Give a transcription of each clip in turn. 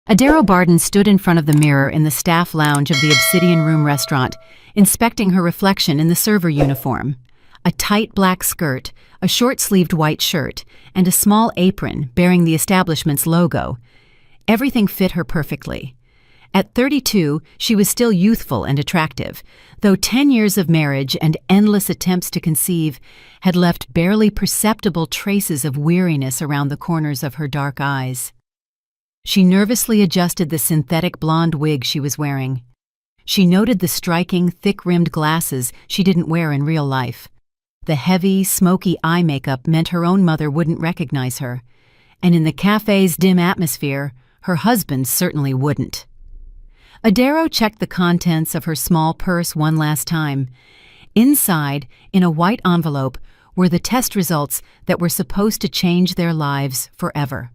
Adero Barden stood in front of the mirror in the staff lounge of the Obsidian Room restaurant, inspecting her reflection in the server uniform. A tight black skirt, a short-sleeved white shirt, and a small apron bearing the establishment's logo. Everything fit her perfectly. At 32, she was still youthful and attractive, though 10 years of marriage and endless attempts to conceive had left barely perceptible traces of weariness around the corners of her dark eyes. She nervously adjusted the synthetic blonde wig she was wearing. She noted the striking, thick-rimmed glasses she didn't wear in real life. The heavy, smoky eye makeup meant her own mother wouldn't recognize her, and in the cafe's dim atmosphere, her husband certainly wouldn't. Adero checked the contents of her small purse one last time. Inside, in a white envelope, were the test results that were supposed to change their lives forever.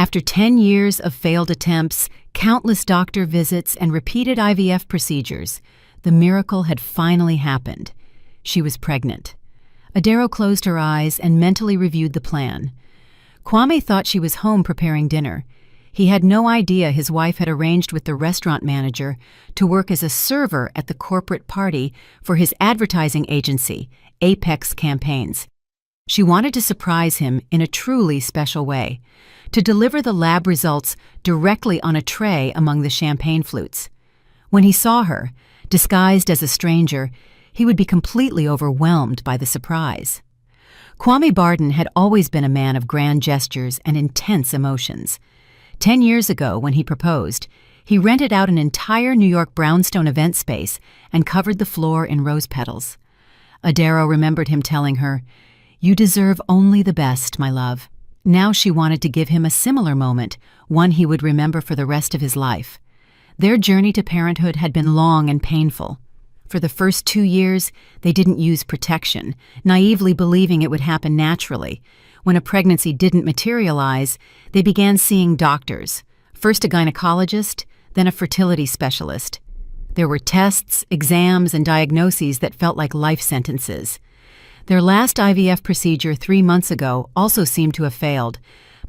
After 10 years of failed attempts, countless doctor visits, and repeated IVF procedures, the miracle had finally happened. She was pregnant. Adero closed her eyes and mentally reviewed the plan. Kwame thought she was home preparing dinner. He had no idea his wife had arranged with the restaurant manager to work as a server at the corporate party for his advertising agency, Apex Campaigns. She wanted to surprise him in a truly special way, to deliver the lab results directly on a tray among the champagne flutes. When he saw her, disguised as a stranger, he would be completely overwhelmed by the surprise. Kwame Barden had always been a man of grand gestures and intense emotions. 10 years ago, when he proposed, he rented out an entire New York brownstone event space and covered the floor in rose petals. Adero remembered him telling her, "You deserve only the best, my love." Now she wanted to give him a similar moment, one he would remember for the rest of his life. Their journey to parenthood had been long and painful. For the first 2 years, they didn't use protection, naively believing it would happen naturally. When a pregnancy didn't materialize, they began seeing doctors, first a gynecologist, then a fertility specialist. There were tests, exams, and diagnoses that felt like life sentences. Their last IVF procedure 3 months ago also seemed to have failed,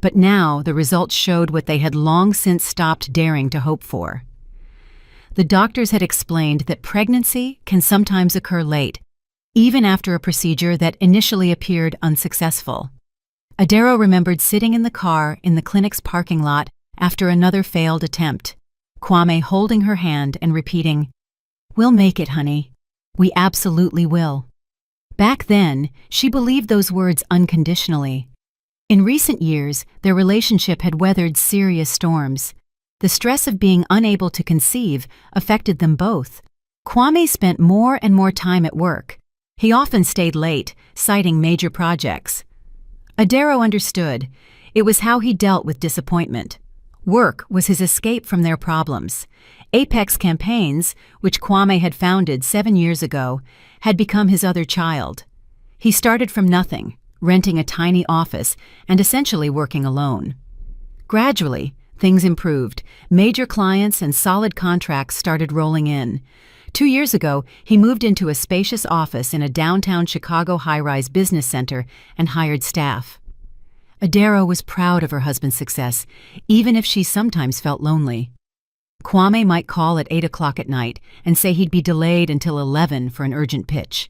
but now the results showed what they had long since stopped daring to hope for. The doctors had explained that pregnancy can sometimes occur late, even after a procedure that initially appeared unsuccessful. Adero remembered sitting in the car in the clinic's parking lot after another failed attempt, Kwame holding her hand and repeating, "We'll make it, honey. We absolutely will." Back then, she believed those words unconditionally. In recent years, their relationship had weathered serious storms. The stress of being unable to conceive affected them both. Kwame spent more and more time at work. He often stayed late, citing major projects. Adero understood. It was how he dealt with disappointment. Work was his escape from their problems. Apex Campaigns, which Kwame had founded 7 years ago, had become his other child. He started from nothing, renting a tiny office and essentially working alone. Gradually, things improved. Major clients and solid contracts started rolling in. 2 years ago, he moved into a spacious office in a downtown Chicago high-rise business center and hired staff. Adero was proud of her husband's success, even if she sometimes felt lonely. Kwame might call at 8 o'clock at night and say he'd be delayed until 11 for an urgent pitch.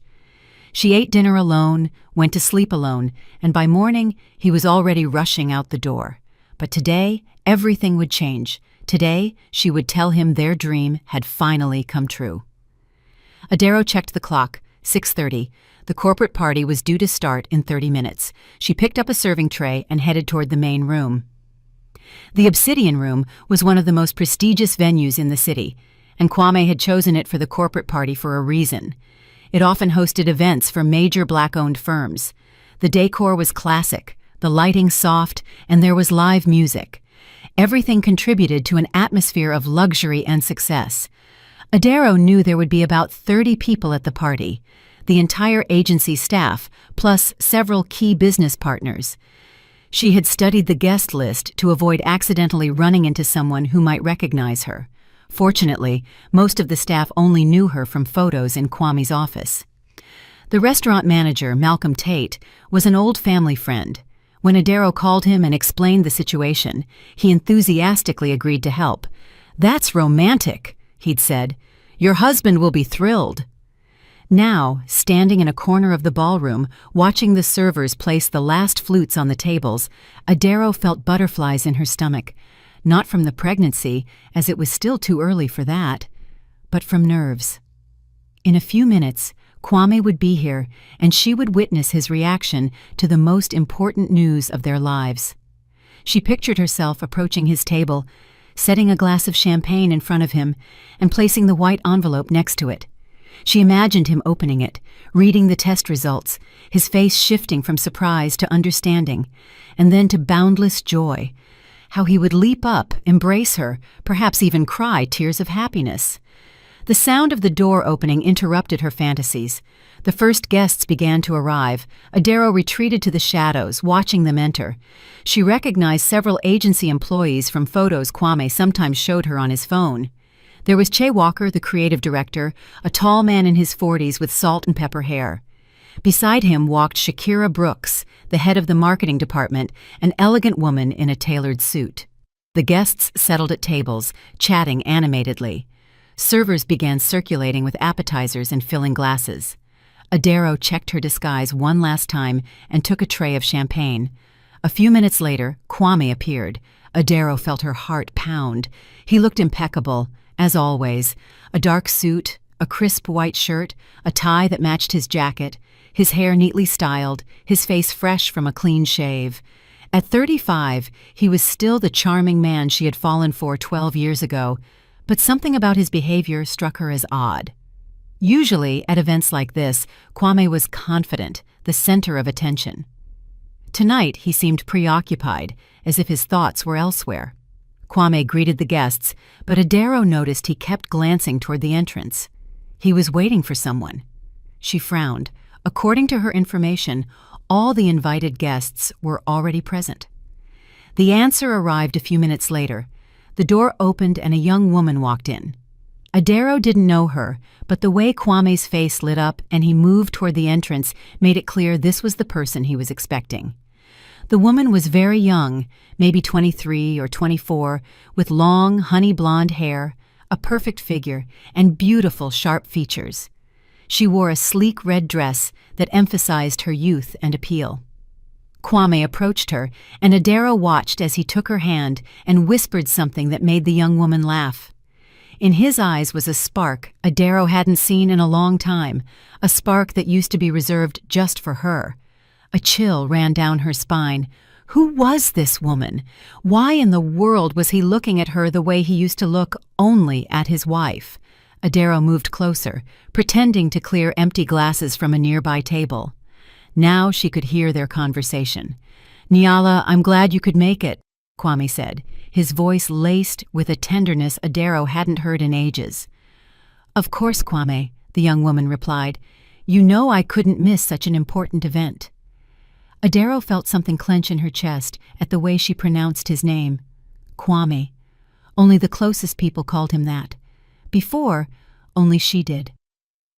She ate dinner alone, went to sleep alone, and by morning, he was already rushing out the door. But today, everything would change. Today, she would tell him their dream had finally come true. Adero checked the clock, 6:30. The corporate party was due to start in 30 minutes. She picked up a serving tray and headed toward the main room. The Obsidian Room was one of the most prestigious venues in the city, and Kwame had chosen it for the corporate party for a reason. It often hosted events for major black-owned firms. The decor was classic, the lighting soft, and there was live music. Everything contributed to an atmosphere of luxury and success. Adero knew there would be about 30 people at the party, the entire agency staff, plus several key business partners. She had studied the guest list to avoid accidentally running into someone who might recognize her. Fortunately, most of the staff only knew her from photos in Kwame's office. The restaurant manager, Malcolm Tate, was an old family friend. When Adero called him and explained the situation, he enthusiastically agreed to help. "That's romantic," he'd said. "Your husband will be thrilled." Now, standing in a corner of the ballroom, watching the servers place the last flutes on the tables, Adero felt butterflies in her stomach, not from the pregnancy, as it was still too early for that, but from nerves. In a few minutes, Kwame would be here, and she would witness his reaction to the most important news of their lives. She pictured herself approaching his table, setting a glass of champagne in front of him, and placing the white envelope next to it. She imagined him opening it, reading the test results, his face shifting from surprise to understanding, and then to boundless joy. How he would leap up, embrace her, perhaps even cry tears of happiness. The sound of the door opening interrupted her fantasies. The first guests began to arrive. Adero retreated to the shadows, watching them enter. She recognized several agency employees from photos Kwame sometimes showed her on his phone. There was Che Walker, the creative director, a tall man in his 40s with salt and pepper hair. Beside him walked Shakira Brooks, the head of the marketing department, an elegant woman in a tailored suit. The guests settled at tables, chatting animatedly. Servers began circulating with appetizers and filling glasses. Adero checked her disguise one last time and took a tray of champagne. A few minutes later, Kwame appeared. Adero felt her heart pound. He looked impeccable, as always. A dark suit, a crisp white shirt, a tie that matched his jacket, his hair neatly styled, his face fresh from a clean shave. At 35, he was still the charming man she had fallen for 12 years ago, but something about his behavior struck her as odd. Usually, at events like this, Kwame was confident, the center of attention. Tonight, he seemed preoccupied, as if his thoughts were elsewhere. Kwame greeted the guests, but Adero noticed he kept glancing toward the entrance. He was waiting for someone. She frowned. According to her information, all the invited guests were already present. The answer arrived a few minutes later. The door opened and a young woman walked in. Adero didn't know her, but the way Kwame's face lit up and he moved toward the entrance made it clear this was the person he was expecting. The woman was very young, maybe 23 or 24, with long, honey-blonde hair, a perfect figure, and beautiful, sharp features. She wore a sleek red dress that emphasized her youth and appeal. Kwame approached her, and Adero watched as he took her hand and whispered something that made the young woman laugh. In his eyes was a spark Adero hadn't seen in a long time, a spark that used to be reserved just for her. A chill ran down her spine. Who was this woman? Why in the world was he looking at her the way he used to look only at his wife? Adero moved closer, pretending to clear empty glasses from a nearby table. Now she could hear their conversation. "Nyala, I'm glad you could make it," Kwame said, his voice laced with a tenderness Adero hadn't heard in ages. "Of course, Kwame," the young woman replied. "You know I couldn't miss such an important event." Adero felt something clench in her chest at the way she pronounced his name. Kwame. Only the closest people called him that. Before, only she did.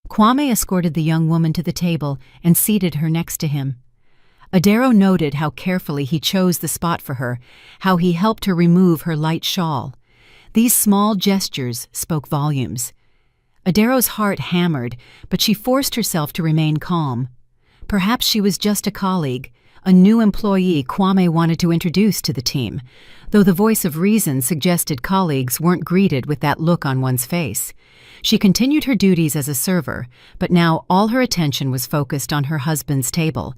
Kwame escorted the young woman to the table and seated her next to him. Adero noted how carefully he chose the spot for her, how he helped her remove her light shawl. These small gestures spoke volumes. Adero's heart hammered, but she forced herself to remain calm. Perhaps she was just a colleague, a new employee Kwame wanted to introduce to the team, though the voice of reason suggested colleagues weren't greeted with that look on one's face. She continued her duties as a server, but now all her attention was focused on her husband's table.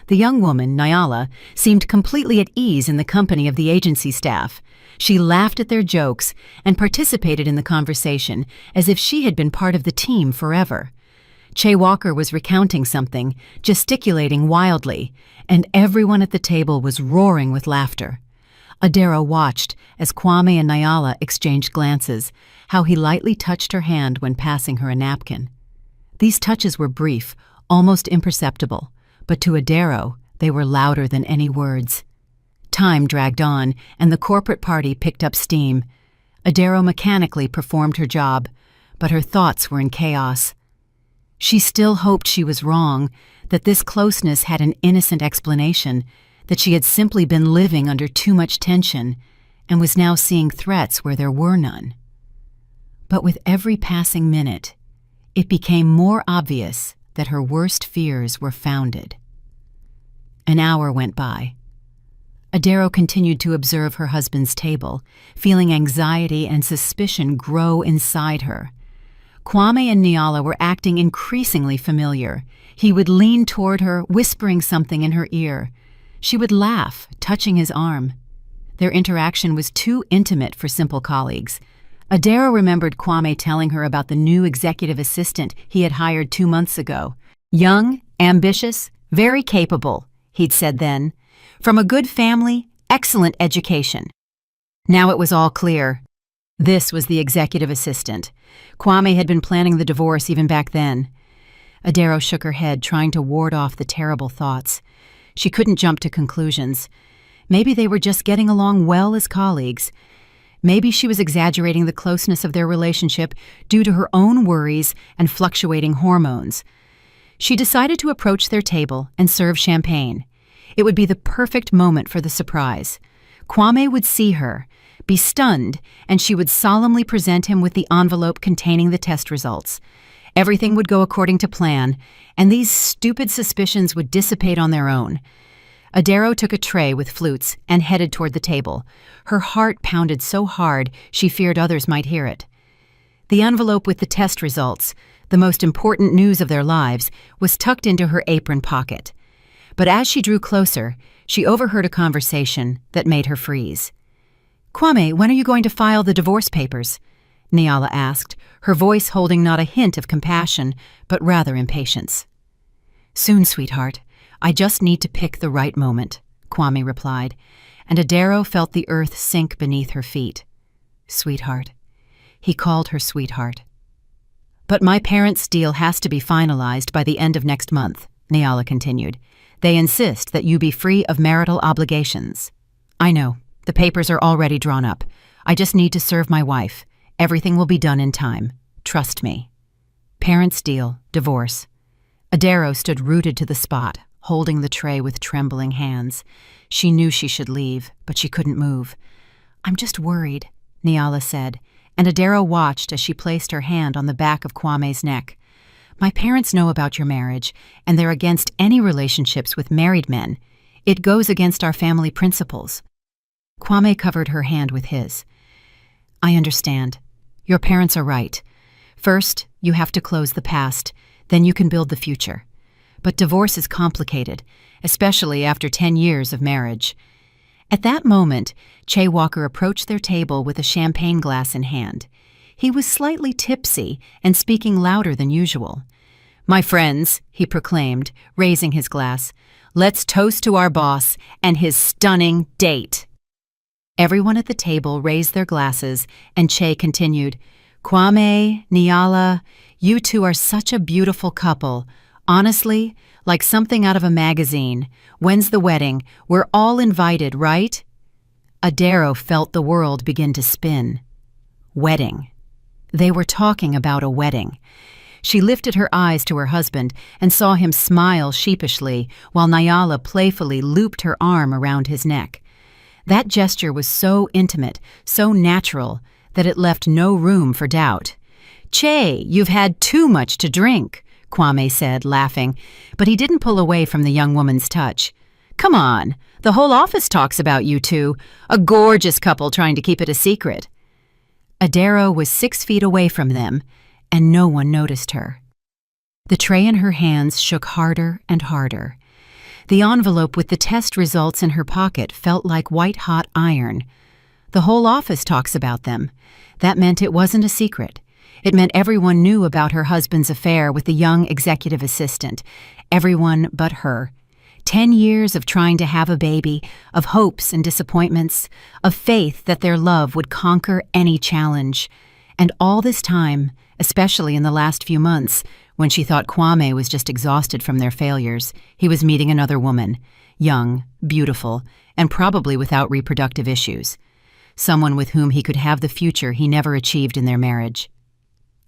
The young woman, Nyala, seemed completely at ease in the company of the agency staff. She laughed at their jokes and participated in the conversation as if she had been part of the team forever. Che Walker was recounting something, gesticulating wildly, and everyone at the table was roaring with laughter. Adero watched as Kwame and Nyala exchanged glances, how he lightly touched her hand when passing her a napkin. These touches were brief, almost imperceptible, but to Adero they were louder than any words. Time dragged on, and the corporate party picked up steam. Adero mechanically performed her job, but her thoughts were in chaos. She still hoped she was wrong, that this closeness had an innocent explanation, that she had simply been living under too much tension and was now seeing threats where there were none. But with every passing minute, it became more obvious that her worst fears were founded. An hour went by. Adaro continued to observe her husband's table, feeling anxiety and suspicion grow inside her. Kwame and Nyala were acting increasingly familiar. He would lean toward her, whispering something in her ear. She would laugh, touching his arm. Their interaction was too intimate for simple colleagues. Adaro remembered Kwame telling her about the new executive assistant he had hired 2 months ago. Young, ambitious, very capable, he'd said then. From a good family, excellent education. Now it was all clear. This was the executive assistant. Kwame had been planning the divorce even back then. Adaro shook her head, trying to ward off the terrible thoughts. She couldn't jump to conclusions. Maybe they were just getting along well as colleagues. Maybe she was exaggerating the closeness of their relationship due to her own worries and fluctuating hormones. She decided to approach their table and serve champagne. It would be the perfect moment for the surprise. Kwame would see her, be stunned, and she would solemnly present him with the envelope containing the test results. Everything would go according to plan, and these stupid suspicions would dissipate on their own. Adaro took a tray with flutes and headed toward the table. Her heart pounded so hard she feared others might hear it. The envelope with the test results, the most important news of their lives, was tucked into her apron pocket. But as she drew closer, she overheard a conversation that made her freeze. "Kwame, when are you going to file the divorce papers?" Nyala asked, her voice holding not a hint of compassion, but rather impatience. "Soon, sweetheart. I just need to pick the right moment," Kwame replied, and Adaro felt the earth sink beneath her feet. Sweetheart. He called her sweetheart. "But my parents' deal has to be finalized by the end of next month," Nyala continued. "They insist that you be free of marital obligations." "I know. The papers are already drawn up. I just need to serve my wife. Everything will be done in time. Trust me." Parents' deal, divorce. Adaro stood rooted to the spot, holding the tray with trembling hands. She knew she should leave, but she couldn't move. "I'm just worried," Nyala said, and Adaro watched as she placed her hand on the back of Kwame's neck. "My parents know about your marriage, and they're against any relationships with married men. It goes against our family principles." Kwame covered her hand with his. "I understand. Your parents are right. First, you have to close the past, then you can build the future. But divorce is complicated, especially after 10 years of marriage." At that moment, Che Walker approached their table with a champagne glass in hand. He was slightly tipsy and speaking louder than usual. "My friends," he proclaimed, raising his glass, "let's toast to our boss and his stunning date." Everyone at the table raised their glasses, and Che continued, "Kwame, Nyala, you two are such a beautiful couple. Honestly, like something out of a magazine. When's the wedding? We're all invited, right?" Adaro felt the world begin to spin. Wedding. They were talking about a wedding. She lifted her eyes to her husband and saw him smile sheepishly while Nyala playfully looped her arm around his neck. That gesture was so intimate, so natural, that it left no room for doubt. "Che, you've had too much to drink," Kwame said, laughing, but he didn't pull away from the young woman's touch. "Come on, the whole office talks about you two, a gorgeous couple trying to keep it a secret." Adaro was 6 feet away from them, and no one noticed her. The tray in her hands shook harder and harder. The envelope with the test results in her pocket felt like white-hot iron. The whole office talks about them. That meant it wasn't a secret. It meant everyone knew about her husband's affair with the young executive assistant. Everyone but her. 10 years of trying to have a baby, of hopes and disappointments, of faith that their love would conquer any challenge. And all this time, especially in the last few months, when she thought Kwame was just exhausted from their failures, he was meeting another woman, young, beautiful, and probably without reproductive issues. Someone with whom he could have the future he never achieved in their marriage.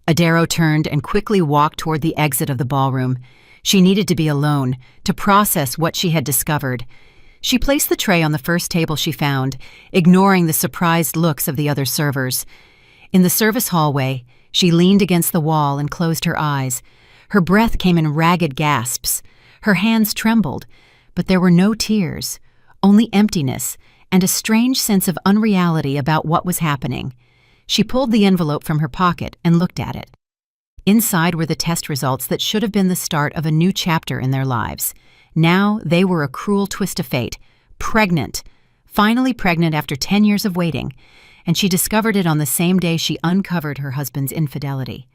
Adaro turned and quickly walked toward the exit of the ballroom. She needed to be alone, to process what she had discovered. She placed the tray on the first table she found, ignoring the surprised looks of the other servers. In the service hallway, she leaned against the wall and closed her eyes. Her breath came in ragged gasps. Her hands trembled, but there were no tears, only emptiness and a strange sense of unreality about what was happening. She pulled the envelope from her pocket and looked at it. Inside were the test results that should have been the start of a new chapter in their lives. Now they were a cruel twist of fate. Pregnant. Finally pregnant after 10 years of waiting, and she discovered it on the same day she uncovered her husband's infidelity.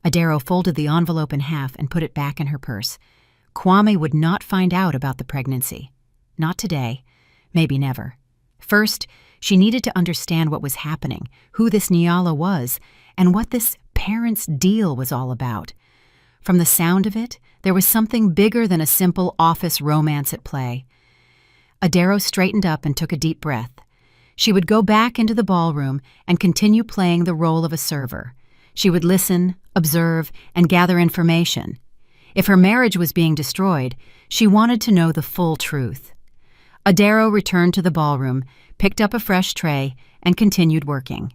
Adaro folded the envelope in half and put it back in her purse. Kwame would not find out about the pregnancy. Not today. Maybe never. First, she needed to understand what was happening, who this Nyala was, and what this parents' deal was all about. From the sound of it, there was something bigger than a simple office romance at play. Adaro straightened up and took a deep breath. She would go back into the ballroom and continue playing the role of a server. She would listen, observe, and gather information. If her marriage was being destroyed, she wanted to know the full truth. Adaro returned to the ballroom, picked up a fresh tray, and continued working.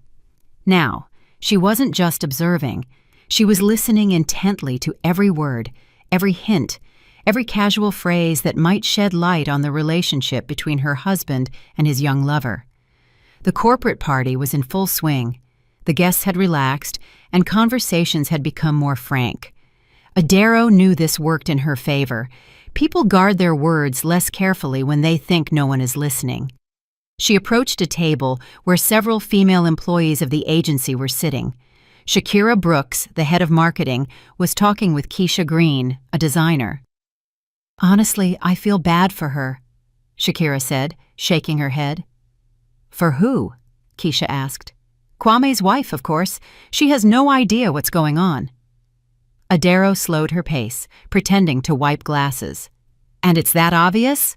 Now, she wasn't just observing. She was listening intently to every word, every hint, every casual phrase that might shed light on the relationship between her husband and his young lover. The corporate party was in full swing. The guests had relaxed, and conversations had become more frank. Adaro knew this worked in her favor. People guard their words less carefully when they think no one is listening. She approached a table where several female employees of the agency were sitting. Shakira Brooks, the head of marketing, was talking with Keisha Green, a designer. "Honestly, I feel bad for her," Shakira said, shaking her head. "For who?" Keisha asked. "Kwame's wife, of course. She has no idea what's going on." Adaro slowed her pace, pretending to wipe glasses. "And it's that obvious?"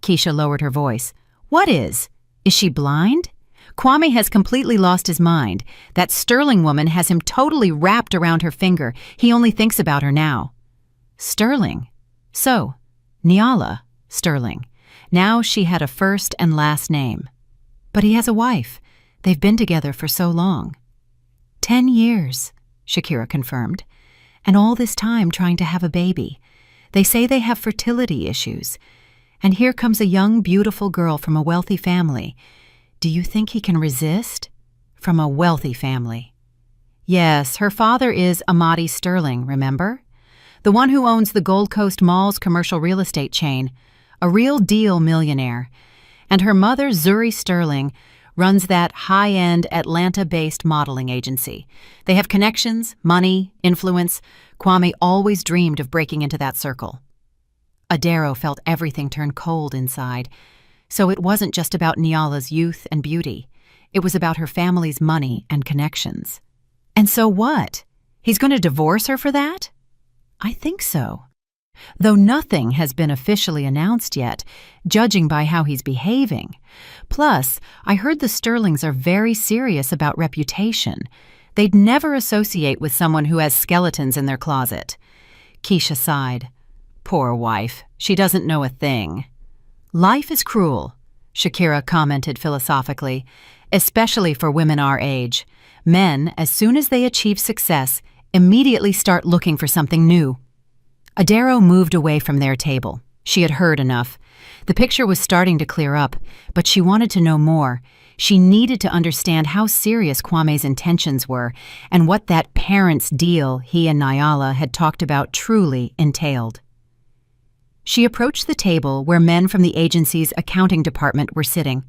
Keisha lowered her voice. "What is? Is she blind? Kwame has completely lost his mind. That Sterling woman has him totally wrapped around her finger. He only thinks about her now." Sterling? So, Nyala Sterling. Now she had a first and last name. But he has a wife. They've been together for so long. 10 years, Shakira confirmed. And all this time trying to have a baby. They say they have fertility issues. And here comes a young, beautiful girl from a wealthy family. Do you think he can resist? From a wealthy family. Yes, her father is Amadi Sterling, remember? The one who owns the Gold Coast Mall's commercial real estate chain. A real deal millionaire. And her mother, Zuri Sterling, runs that high-end Atlanta-based modeling agency. They have connections, money, influence. Kwame always dreamed of breaking into that circle. Adaro felt everything turn cold inside. So it wasn't just about Nyala's youth and beauty. It was about her family's money and connections. And so what? He's going to divorce her for that? I think so. Though nothing has been officially announced yet, judging by how he's behaving. Plus, I heard the Sterlings are very serious about reputation. They'd never associate with someone who has skeletons in their closet. Keisha sighed. Poor wife. She doesn't know a thing. Life is cruel, Shakira commented philosophically, especially for women our age. Men, as soon as they achieve success, immediately start looking for something new. Adaro moved away from their table. She had heard enough. The picture was starting to clear up, but she wanted to know more. She needed to understand how serious Kwame's intentions were and what that parents' deal he and Nyala had talked about truly entailed. She approached the table where men from the agency's accounting department were sitting.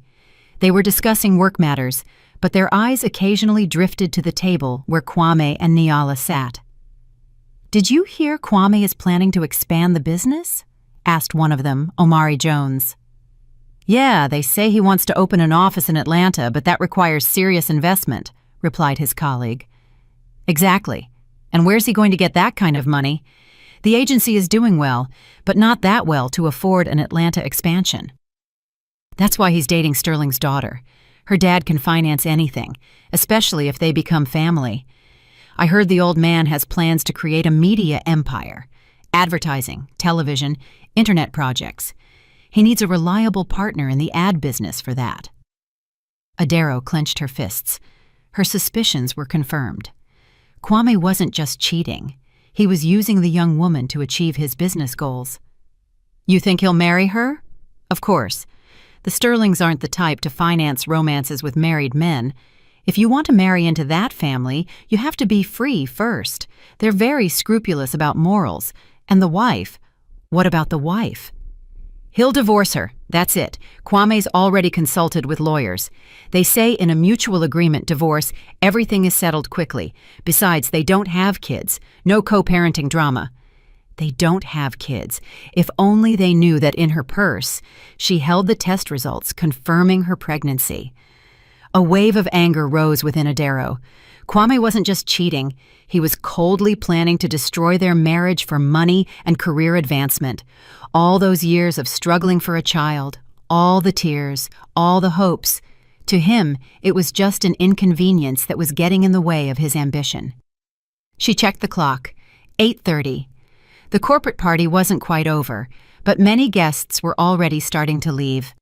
They were discussing work matters, but their eyes occasionally drifted to the table where Kwame and Nyala sat. "Did you hear Kwame is planning to expand the business?" asked one of them, Omari Jones. "Yeah, they say he wants to open an office in Atlanta, but that requires serious investment," replied his colleague. "Exactly. And where's he going to get that kind of money? The agency is doing well, but not that well to afford an Atlanta expansion. That's why he's dating Sterling's daughter. Her dad can finance anything, especially if they become family. I heard the old man has plans to create a media empire. Advertising, television, internet projects. He needs a reliable partner in the ad business for that. Adero clenched her fists. Her suspicions were confirmed. Kwame wasn't just cheating. He was using the young woman to achieve his business goals. You think he'll marry her? Of course. The Sterlings aren't the type to finance romances with married men. If you want to marry into that family, you have to be free first. They're very scrupulous about morals. And the wife? What about the wife? He'll divorce her. That's it. Kwame's already consulted with lawyers. They say in a mutual agreement divorce, everything is settled quickly. Besides, they don't have kids. No co-parenting drama. They don't have kids. If only they knew that in her purse, she held the test results confirming her pregnancy. A wave of anger rose within Adero. Kwame wasn't just cheating. He was coldly planning to destroy their marriage for money and career advancement. All those years of struggling for a child, all the tears, all the hopes. To him, it was just an inconvenience that was getting in the way of his ambition. She checked the clock. 8:30. The corporate party wasn't quite over, but many guests were already starting to leave.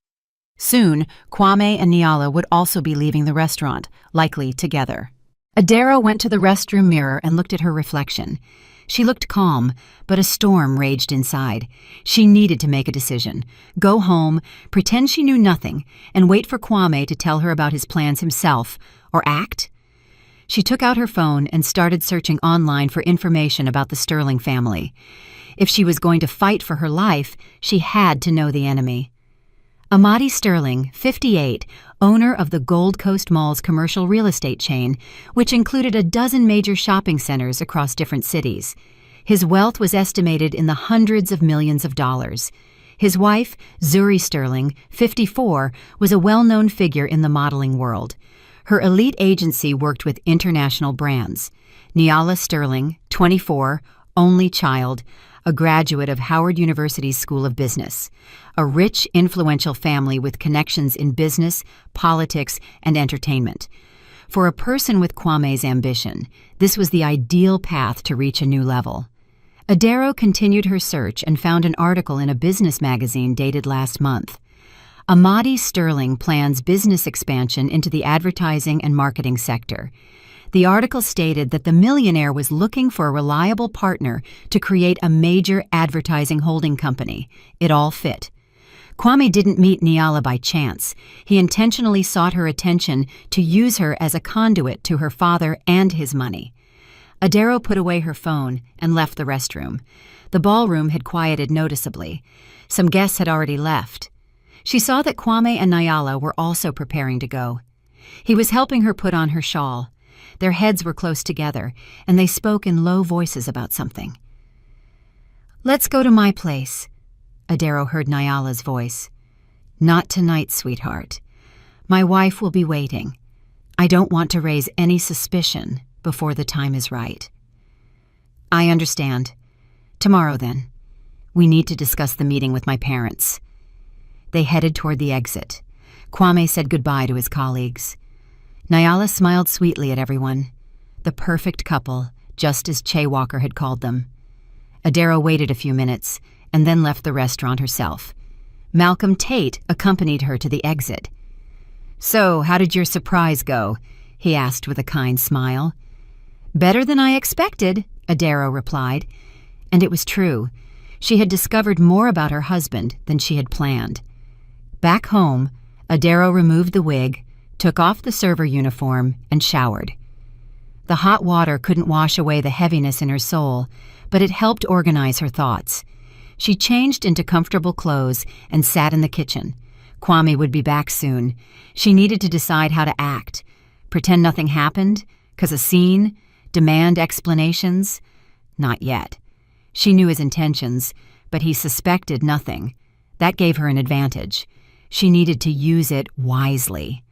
Soon, Kwame and Nyala would also be leaving the restaurant, likely together. Adero went to the restroom mirror and looked at her reflection. She looked calm, but a storm raged inside. She needed to make a decision. Go home, pretend she knew nothing, and wait for Kwame to tell her about his plans himself, or act. She took out her phone and started searching online for information about the Sterling family. If she was going to fight for her life, she had to know the enemy. Amadi Sterling, 58, owner of the Gold Coast Mall's commercial real estate chain, which included a dozen major shopping centers across different cities. His wealth was estimated in the hundreds of millions of dollars. His wife, Zuri Sterling, 54, was a well-known figure in the modeling world. Her elite agency worked with international brands. Nyala Sterling, 24, only child, a graduate of Howard University's School of Business, a rich, influential family with connections in business, politics, and entertainment. For a person with Kwame's ambition, this was the ideal path to reach a new level. Adero continued her search and found an article in a business magazine dated last month. Amadi Sterling plans business expansion into the advertising and marketing sector. The article stated that the millionaire was looking for a reliable partner to create a major advertising holding company. It all fit. Kwame didn't meet Nyala by chance. He intentionally sought her attention to use her as a conduit to her father and his money. Adero put away her phone and left the restroom. The ballroom had quieted noticeably. Some guests had already left. She saw that Kwame and Nyala were also preparing to go. He was helping her put on her shawl. Their heads were close together, and they spoke in low voices about something. "Let's go to my place," Adero heard Nyala's voice. "Not tonight, sweetheart. My wife will be waiting. I don't want to raise any suspicion before the time is right." "I understand. Tomorrow, then. We need to discuss the meeting with my parents." They headed toward the exit. Kwame said goodbye to his colleagues. Nyala smiled sweetly at everyone. The perfect couple, just as Che Walker had called them. Adero waited a few minutes and then left the restaurant herself. Malcolm Tate accompanied her to the exit. "So, how did your surprise go?" he asked with a kind smile. "Better than I expected," Adero replied. And it was true. She had discovered more about her husband than she had planned. Back home, Adero removed the wig, took off the server uniform, and showered. The hot water couldn't wash away the heaviness in her soul, but it helped organize her thoughts. She changed into comfortable clothes and sat in the kitchen. Kwame would be back soon. She needed to decide how to act. Pretend nothing happened? Cause a scene? Demand explanations? Not yet. She knew his intentions, but he suspected nothing. That gave her an advantage. She needed to use it wisely.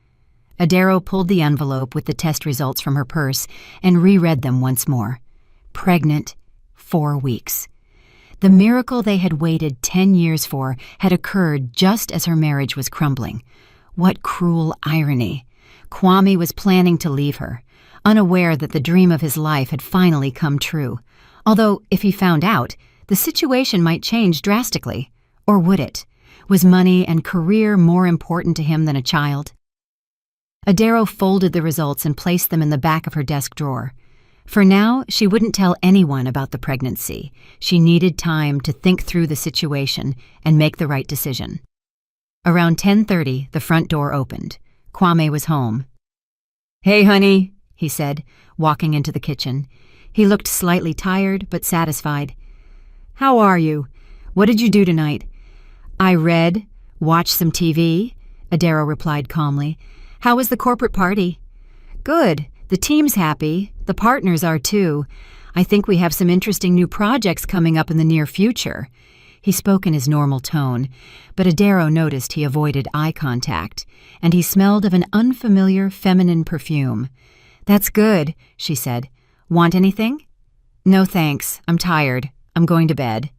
Adero pulled the envelope with the test results from her purse and reread them once more. Pregnant, 4 weeks. The miracle they had waited 10 years for had occurred just as her marriage was crumbling. What cruel irony. Kwame was planning to leave her, unaware that the dream of his life had finally come true. Although, if he found out, the situation might change drastically. Or would it? Was money and career more important to him than a child? Adaro folded the results and placed them in the back of her desk drawer. For now, she wouldn't tell anyone about the pregnancy. She needed time to think through the situation and make the right decision. Around 10:30, the front door opened. Kwame was home. "Hey, honey," he said, walking into the kitchen. He looked slightly tired but satisfied. "How are you? What did you do tonight?" "I read, watched some TV," Adaro replied calmly. "How was the corporate party?" "Good. The team's happy. The partners are too. I think we have some interesting new projects coming up in the near future." He spoke in his normal tone, but Adaro noticed he avoided eye contact, and he smelled of an unfamiliar feminine perfume. "That's good," she said. "Want anything?" "No thanks. I'm tired. I'm going to bed."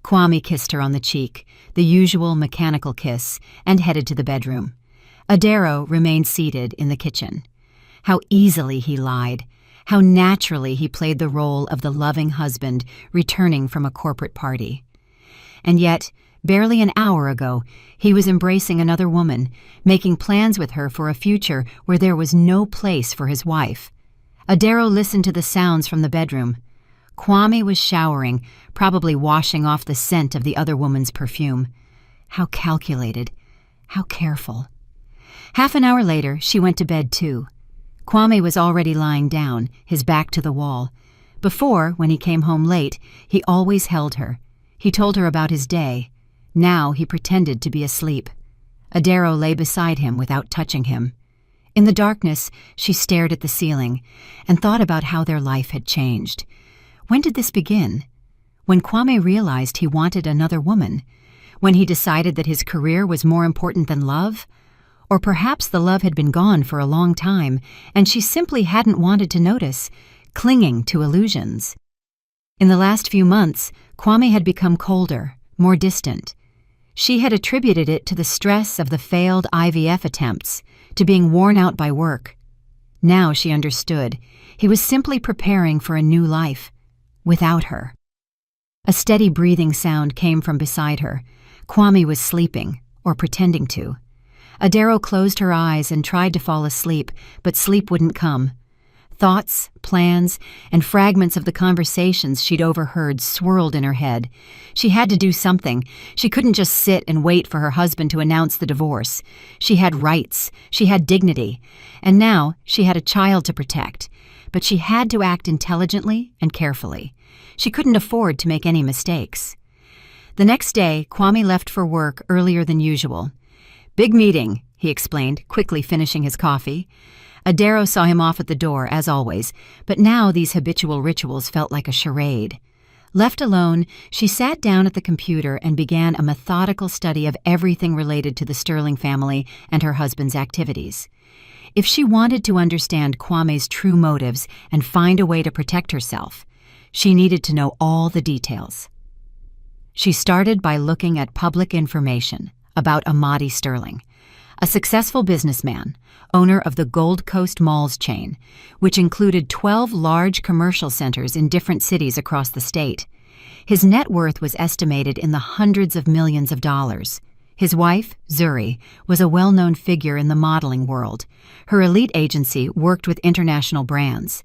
Kwame kissed her on the cheek, the usual mechanical kiss, and headed to the bedroom. Adaro remained seated in the kitchen. How easily he lied. How naturally he played the role of the loving husband returning from a corporate party. And yet, barely an hour ago, he was embracing another woman, making plans with her for a future where there was no place for his wife. Adaro listened to the sounds from the bedroom. Kwame was showering, probably washing off the scent of the other woman's perfume. How calculated. How careful. Half an hour later, she went to bed too. Kwame was already lying down, his back to the wall. Before, when he came home late, he always held her. He told her about his day. Now he pretended to be asleep. Adaro lay beside him without touching him. In the darkness, she stared at the ceiling and thought about how their life had changed. When did this begin? When Kwame realized he wanted another woman? When he decided that his career was more important than love? Or perhaps the love had been gone for a long time, and she simply hadn't wanted to notice, clinging to illusions. In the last few months, Kwame had become colder, more distant. She had attributed it to the stress of the failed IVF attempts, to being worn out by work. Now she understood. He was simply preparing for a new life, without her. A steady breathing sound came from beside her. Kwame was sleeping, or pretending to. Adaro closed her eyes and tried to fall asleep, but sleep wouldn't come. Thoughts, plans, and fragments of the conversations she'd overheard swirled in her head. She had to do something. She couldn't just sit and wait for her husband to announce the divorce. She had rights. She had dignity. And now she had a child to protect. But she had to act intelligently and carefully. She couldn't afford to make any mistakes. The next day, Kwame left for work earlier than usual. "Big meeting," he explained, quickly finishing his coffee. Adaro saw him off at the door, as always, but now these habitual rituals felt like a charade. Left alone, she sat down at the computer and began a methodical study of everything related to the Sterling family and her husband's activities. If she wanted to understand Kwame's true motives and find a way to protect herself, she needed to know all the details. She started by looking at public information about Amadi Sterling, a successful businessman, owner of the Gold Coast Malls chain, which included 12 large commercial centers in different cities across the state. His net worth was estimated in the hundreds of millions of dollars. His wife, Zuri, was a well-known figure in the modeling world. Her elite agency worked with international brands.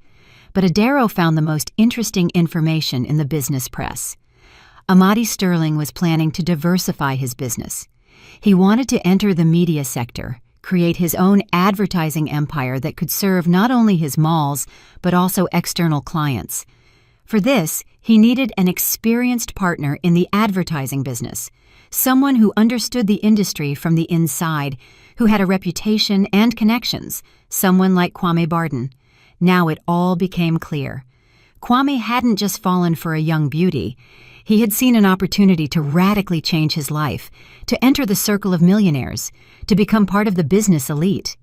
But Adaro found the most interesting information in the business press. Amadi Sterling was planning to diversify his business. He wanted to enter the media sector, create his own advertising empire that could serve not only his malls, but also external clients. For this, he needed an experienced partner in the advertising business, someone who understood the industry from the inside, who had a reputation and connections, someone like Kwame Barden. Now it all became clear. Kwame hadn't just fallen for a young beauty. He had seen an opportunity to radically change his life, to enter the circle of millionaires, to become part of the business elite.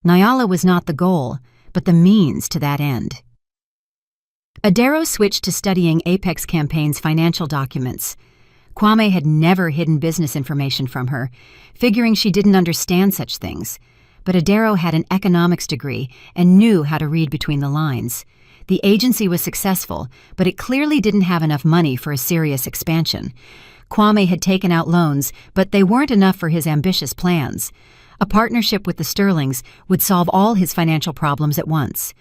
Nyala was not the goal, but the means to that end. Adaro switched to studying Apex Campaign's financial documents. Kwame had never hidden business information from her, figuring she didn't understand such things. But Adaro had an economics degree and knew how to read between the lines. The agency was successful, but it clearly didn't have enough money for a serious expansion. Kwame had taken out loans, but they weren't enough for his ambitious plans. A partnership with the Sterlings would solve all his financial problems at once.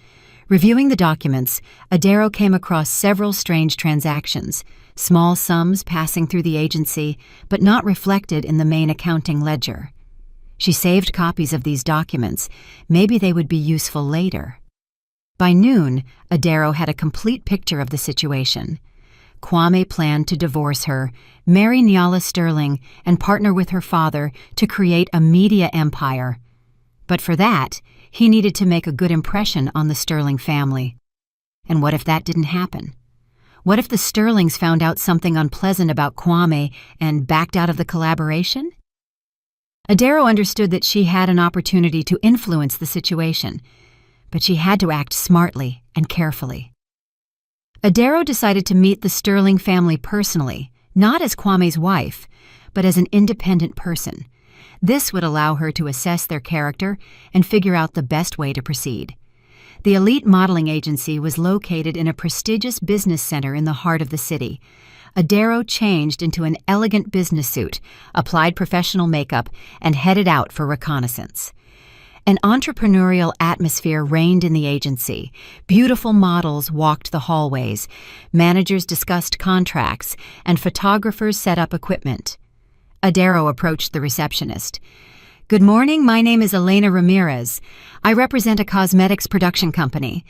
Reviewing the documents, Adero came across several strange transactions, small sums passing through the agency, but not reflected in the main accounting ledger. She saved copies of these documents. Maybe they would be useful later. By noon, Adero had a complete picture of the situation. Kwame planned to divorce her, marry Nyala Sterling, and partner with her father to create a media empire. But for that, he needed to make a good impression on the Sterling family. And what if that didn't happen? What if the Sterlings found out something unpleasant about Kwame and backed out of the collaboration? Adero understood that she had an opportunity to influence the situation, but she had to act smartly and carefully. Adero decided to meet the Sterling family personally, not as Kwame's wife, but as an independent person. This would allow her to assess their character and figure out the best way to proceed. The elite modeling agency was located in a prestigious business center in the heart of the city. Adero changed into an elegant business suit, applied professional makeup, and headed out for reconnaissance. An entrepreneurial atmosphere reigned in the agency. Beautiful models walked the hallways, managers discussed contracts, and photographers set up equipment. Adero approached the receptionist. "Good morning, my name is Elena Ramirez. I represent a cosmetics production company.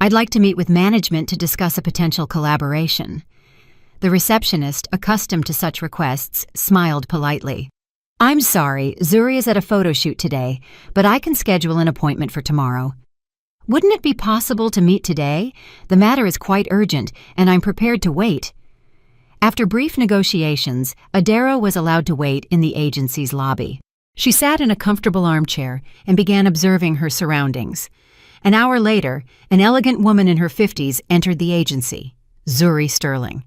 I'd like to meet with management to discuss a potential collaboration." The receptionist, accustomed to such requests, smiled politely. "I'm sorry, Zuri is at a photo shoot today, but I can schedule an appointment for tomorrow." "Wouldn't it be possible to meet today? The matter is quite urgent, and I'm prepared to wait." After brief negotiations, Adero was allowed to wait in the agency's lobby. She sat in a comfortable armchair and began observing her surroundings. An hour later, an elegant woman in her 50s entered the agency, Zuri Sterling.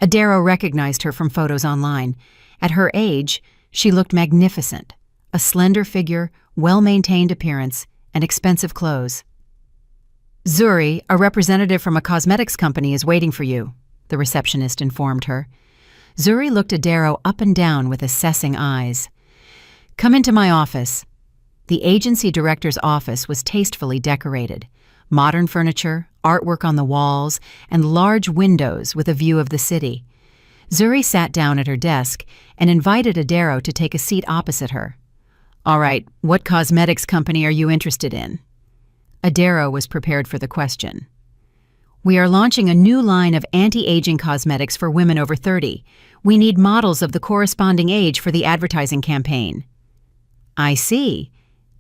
Adero recognized her from photos online. At her age, she looked magnificent, a slender figure, well-maintained appearance, and expensive clothes. "Zuri, a representative from a cosmetics company, is waiting for you," the receptionist informed her. Zuri looked Adero up and down with assessing eyes. "Come into my office." The agency director's office was tastefully decorated. Modern furniture, artwork on the walls, and large windows with a view of the city. Zuri sat down at her desk and invited Adero to take a seat opposite her. "All right, what cosmetics company are you interested in?" Adero was prepared for the question. "We are launching a new line of anti-aging cosmetics for women over 30. We need models of the corresponding age for the advertising campaign." "I see.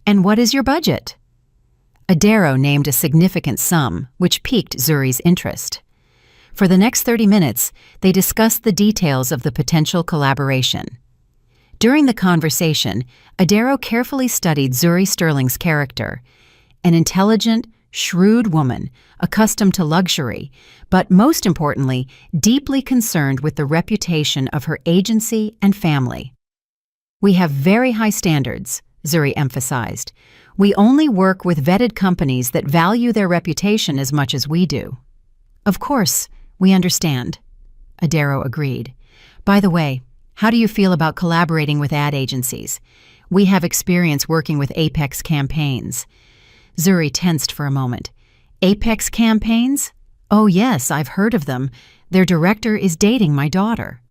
And what is your budget?" Adero named a significant sum, which piqued Zuri's interest. For the next 30 minutes, they discussed the details of the potential collaboration. During the conversation, Adero carefully studied Zuri Sterling's character, an intelligent, shrewd woman, accustomed to luxury, but most importantly, deeply concerned with the reputation of her agency and family. "We have very high standards," Zuri emphasized. "We only work with vetted companies that value their reputation as much as we do." "Of course, we understand," Adero agreed. "By the way, how do you feel about collaborating with ad agencies? We have experience working with Apex campaigns." Zuri tensed for a moment. "Apex campaigns? Oh yes, I've heard of them. Their director is dating my daughter."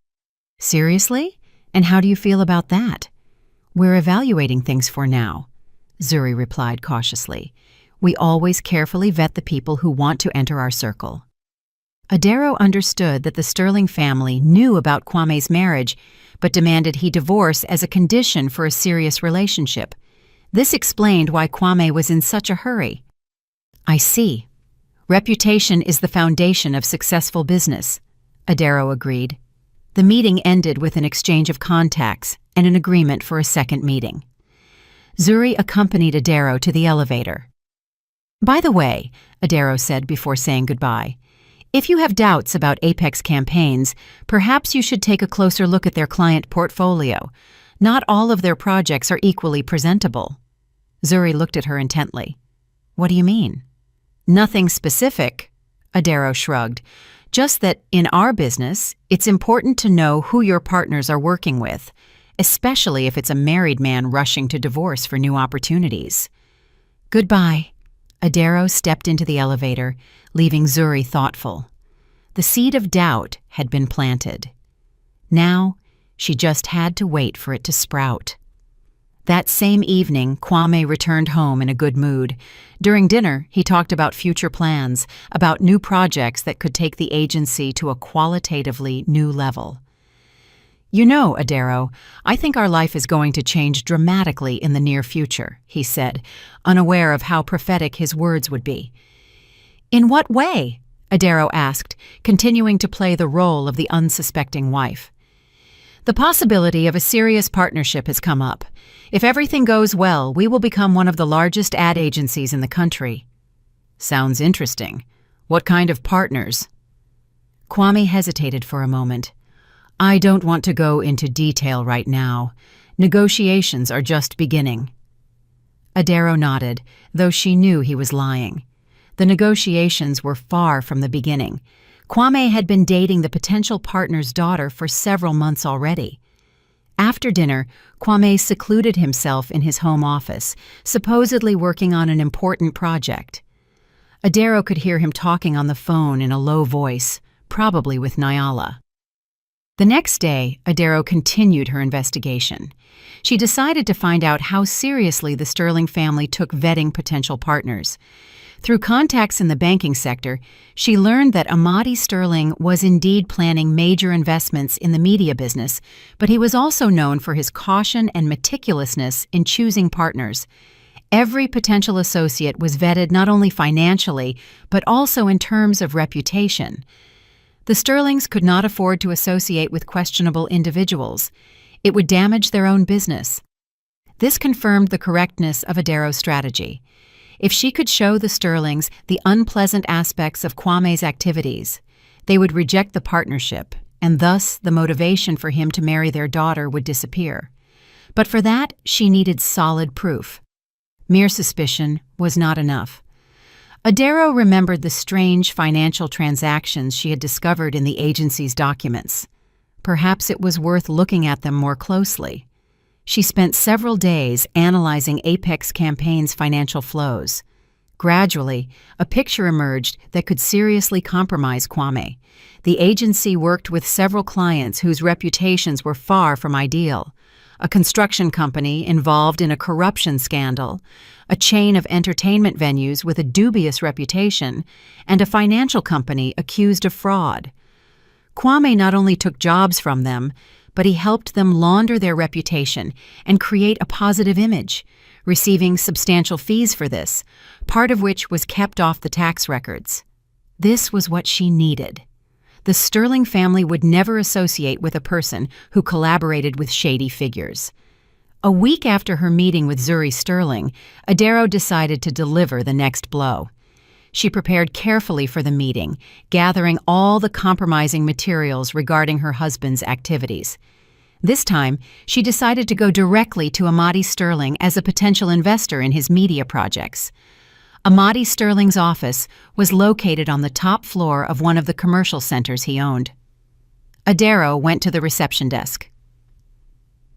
"Seriously? And how do you feel about that?" "We're evaluating things for now," Zuri replied cautiously. "We always carefully vet the people who want to enter our circle." Adero understood that the Sterling family knew about Kwame's marriage, but demanded he divorce as a condition for a serious relationship. This explained why Kwame was in such a hurry. "I see. Reputation is the foundation of successful business," Adero agreed. The meeting ended with an exchange of contacts and an agreement for a second meeting. Zuri accompanied Adero to the elevator. "By the way," Adero said before saying goodbye, "if you have doubts about Apex campaigns, perhaps you should take a closer look at their client portfolio. Not all of their projects are equally presentable." Zuri looked at her intently. "What do you mean?" "Nothing specific," Adero shrugged. Just that in our business, it's important to know who your partners are working with, especially if it's a married man rushing to divorce for new opportunities. Goodbye. Adero stepped into the elevator, leaving Zuri thoughtful. The seed of doubt had been planted. Now, she just had to wait for it to sprout. That same evening, Kwame returned home in a good mood. During dinner, he talked about future plans, about new projects that could take the agency to a qualitatively new level. You know, Adero, I think our life is going to change dramatically in the near future, he said, unaware of how prophetic his words would be. In what way? Adero asked, continuing to play the role of the unsuspecting wife. The possibility of a serious partnership has come up. If everything goes well, we will become one of the largest ad agencies in the country. Sounds interesting. What kind of partners? Kwame hesitated for a moment. I don't want to go into detail right now. Negotiations are just beginning. Adero nodded, though she knew he was lying. The negotiations were far from the beginning. Kwame had been dating the potential partner's daughter for several months already. After dinner, Kwame secluded himself in his home office, supposedly working on an important project. Adero could hear him talking on the phone in a low voice, probably with Nyala. The next day, Adero continued her investigation. She decided to find out how seriously the Sterling family took vetting potential partners. Through contacts in the banking sector, she learned that Amadi Sterling was indeed planning major investments in the media business, but he was also known for his caution and meticulousness in choosing partners. Every potential associate was vetted not only financially, but also in terms of reputation. The Sterlings could not afford to associate with questionable individuals. It would damage their own business. This confirmed the correctness of Adero's strategy. If she could show the Sterlings the unpleasant aspects of Kwame's activities, they would reject the partnership, and thus the motivation for him to marry their daughter would disappear. But for that, she needed solid proof. Mere suspicion was not enough. Adero remembered the strange financial transactions she had discovered in the agency's documents. Perhaps it was worth looking at them more closely. She spent several days analyzing Apex Campaign's financial flows. Gradually, a picture emerged that could seriously compromise Kwame. The agency worked with several clients whose reputations were far from ideal. A construction company involved in a corruption scandal, a chain of entertainment venues with a dubious reputation, and a financial company accused of fraud. Kwame not only took jobs from them, but he helped them launder their reputation and create a positive image, receiving substantial fees for this, part of which was kept off the tax records. This was what she needed. The Sterling family would never associate with a person who collaborated with shady figures. A week after her meeting with Zuri Sterling, Adero decided to deliver the next blow. She prepared carefully for the meeting, gathering all the compromising materials regarding her husband's activities. This time, she decided to go directly to Amadi Sterling as a potential investor in his media projects. Amadi Sterling's office was located on the top floor of one of the commercial centers he owned. Adero went to the reception desk.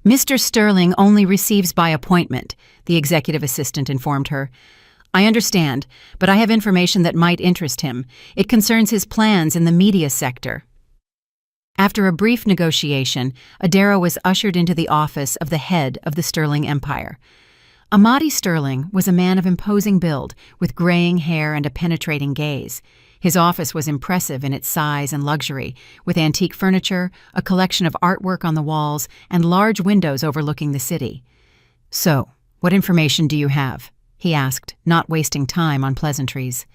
Mr. Sterling only receives by appointment, the executive assistant informed her. I understand, but I have information that might interest him. It concerns his plans in the media sector. After a brief negotiation, Adero was ushered into the office of the head of the Sterling empire. Amadi Sterling was a man of imposing build, with graying hair and a penetrating gaze. His office was impressive in its size and luxury, with antique furniture, a collection of artwork on the walls, and large windows overlooking the city. So, what information do you have? He asked, not wasting time on pleasantries.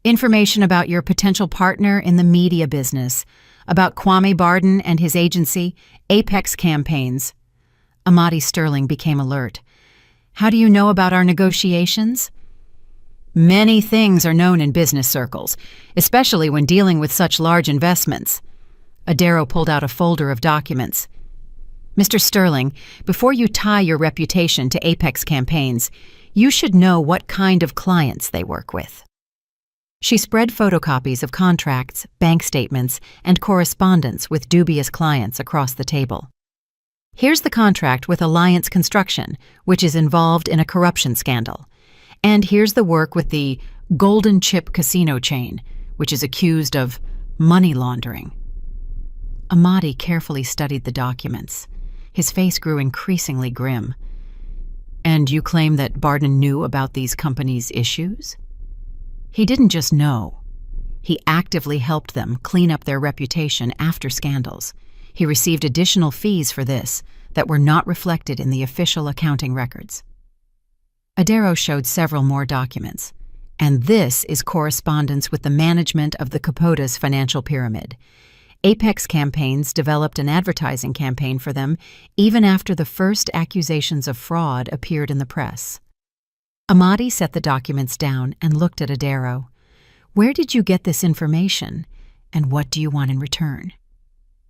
Information about your potential partner in the media business, about Kwame Barden and his agency, Apex Campaigns. Amadi Sterling became alert. How do you know about our negotiations? Many things are known in business circles, especially when dealing with such large investments. Adero pulled out a folder of documents. Mr. Sterling, before you tie your reputation to Apex Campaigns, you should know what kind of clients they work with. She spread photocopies of contracts, bank statements, and correspondence with dubious clients across the table. Here's the contract with Alliance Construction, which is involved in a corruption scandal. And here's the work with the Golden Chip Casino chain, which is accused of money laundering. Amadi carefully studied the documents. His face grew increasingly grim. And you claim that Barden knew about these companies' issues? He didn't just know. He actively helped them clean up their reputation after scandals. He received additional fees for this that were not reflected in the official accounting records. Adero showed several more documents, and this is correspondence with the management of the Capota's financial pyramid. Apex Campaigns developed an advertising campaign for them even after the first accusations of fraud appeared in the press. Amadi set the documents down and looked at Adero. Where did you get this information, and what do you want in return?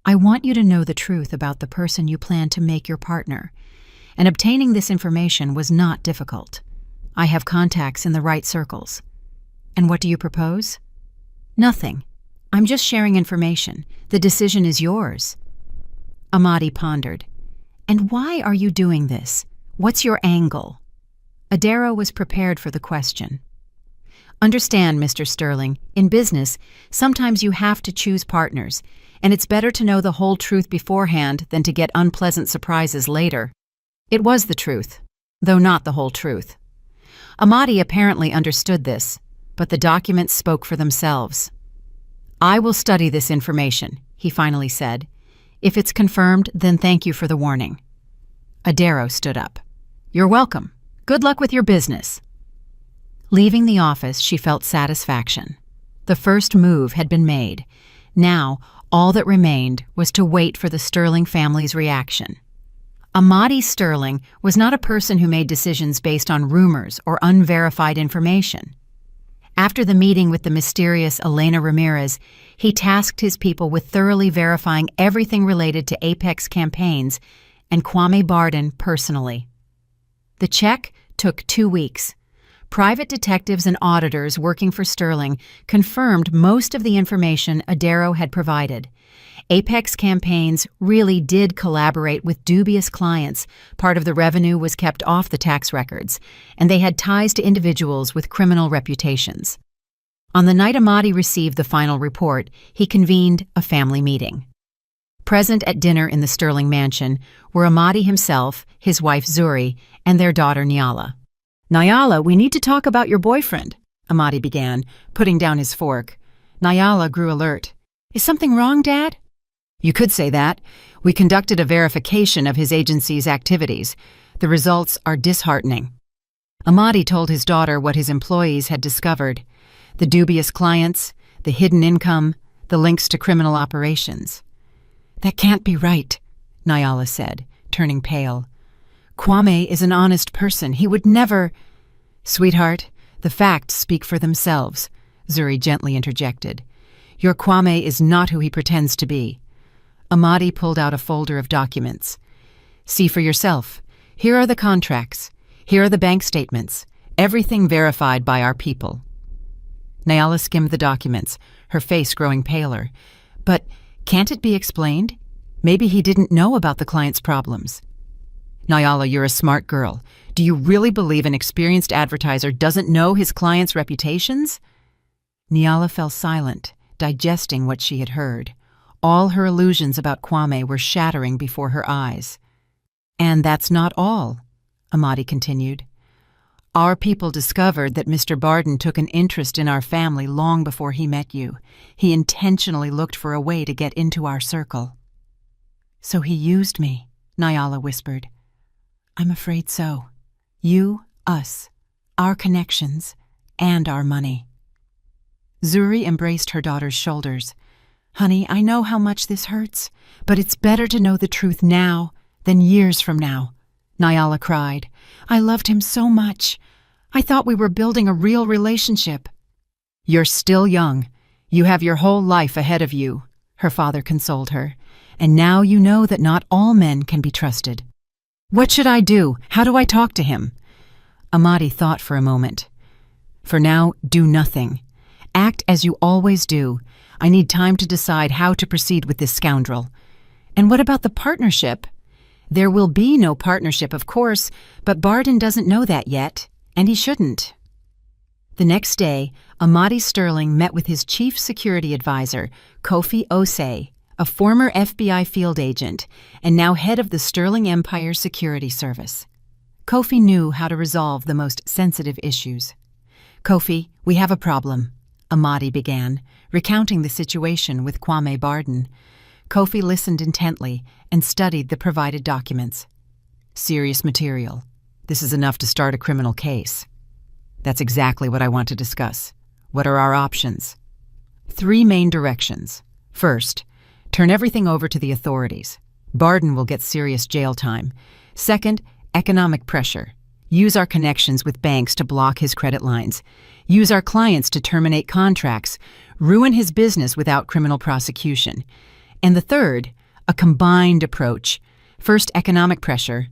I want you to know the truth about the person you plan to make your partner, and obtaining this information was not difficult. I have contacts in the right circles. And what do you propose? Nothing. I'm just sharing information. The decision is yours. Amadi pondered. And why are you doing this? What's your angle? Adero was prepared for the question. Understand, Mr. Sterling, in business, sometimes you have to choose partners, and it's better to know the whole truth beforehand than to get unpleasant surprises later. It was the truth, though not the whole truth. Amadi apparently understood this, but the documents spoke for themselves. I will study this information, he finally said. If it's confirmed, then thank you for the warning. Adero stood up. You're welcome. Good luck with your business. Leaving the office, she felt satisfaction. The first move had been made. Now, all that remained was to wait for the Sterling family's reaction. Amadi Sterling was not a person who made decisions based on rumors or unverified information. After the meeting with the mysterious Elena Ramirez, he tasked his people with thoroughly verifying everything related to Apex Campaigns and Kwame Barden personally. The check took 2 weeks. Private detectives and auditors working for Sterling confirmed most of the information Adero had provided. Apex Campaigns really did collaborate with dubious clients. Part of the revenue was kept off the tax records, and they had ties to individuals with criminal reputations. On the night Amadi received the final report, he convened a family meeting. Present at dinner in the Sterling mansion were Amadi himself, his wife Zuri, and their daughter Nyala. Nyala, we need to talk about your boyfriend, Amadi began, putting down his fork. Nyala grew alert. Is something wrong, Dad? You could say that. We conducted a verification of his agency's activities. The results are disheartening. Amadi told his daughter what his employees had discovered: the dubious clients, the hidden income, the links to criminal operations. That can't be right, Nyala said, turning pale. Kwame is an honest person. He would never— Sweetheart, the facts speak for themselves, Zuri gently interjected. Your Kwame is not who he pretends to be. Amadi pulled out a folder of documents. See for yourself. Here are the contracts. Here are the bank statements. Everything verified by our people. Nyala skimmed the documents, her face growing paler. But can't it be explained? Maybe he didn't know about the client's problems. Nyala, you're a smart girl. Do you really believe an experienced advertiser doesn't know his clients' reputations? Nyala fell silent, digesting what she had heard. All her illusions about Kwame were shattering before her eyes. And that's not all, Amadi continued. Our people discovered that Mr. Barden took an interest in our family long before he met you. He intentionally looked for a way to get into our circle. So he used me, Nyala whispered. I'm afraid so. You, us, our connections, and our money. Zuri embraced her daughter's shoulders. Honey, I know how much this hurts, but it's better to know the truth now than years from now, Nyala cried. I loved him so much. I thought we were building a real relationship. You're still young. You have your whole life ahead of you, her father consoled her. And now you know that not all men can be trusted. What should I do? How do I talk to him? Amadi thought for a moment. For now, do nothing. Act as you always do. I need time to decide how to proceed with this scoundrel. And what about the partnership? There will be no partnership, of course, but Barden doesn't know that yet, and he shouldn't. The next day, Amadi Sterling met with his chief security advisor, Kofi Osei, a former FBI field agent and now head of the Sterling Empire Security Service. Kofi knew how to resolve the most sensitive issues. "Kofi, we have a problem," Amadi began, recounting the situation with Kwame Barden. Kofi listened intently and studied the provided documents. "Serious material. This is enough to start a criminal case." "That's exactly what I want to discuss. What are our options?" "Three main directions. First, turn everything over to the authorities. Barden will get serious jail time. Second, economic pressure. Use our connections with banks to block his credit lines. Use our clients to terminate contracts. Ruin his business without criminal prosecution. And the third, a combined approach. First, economic pressure.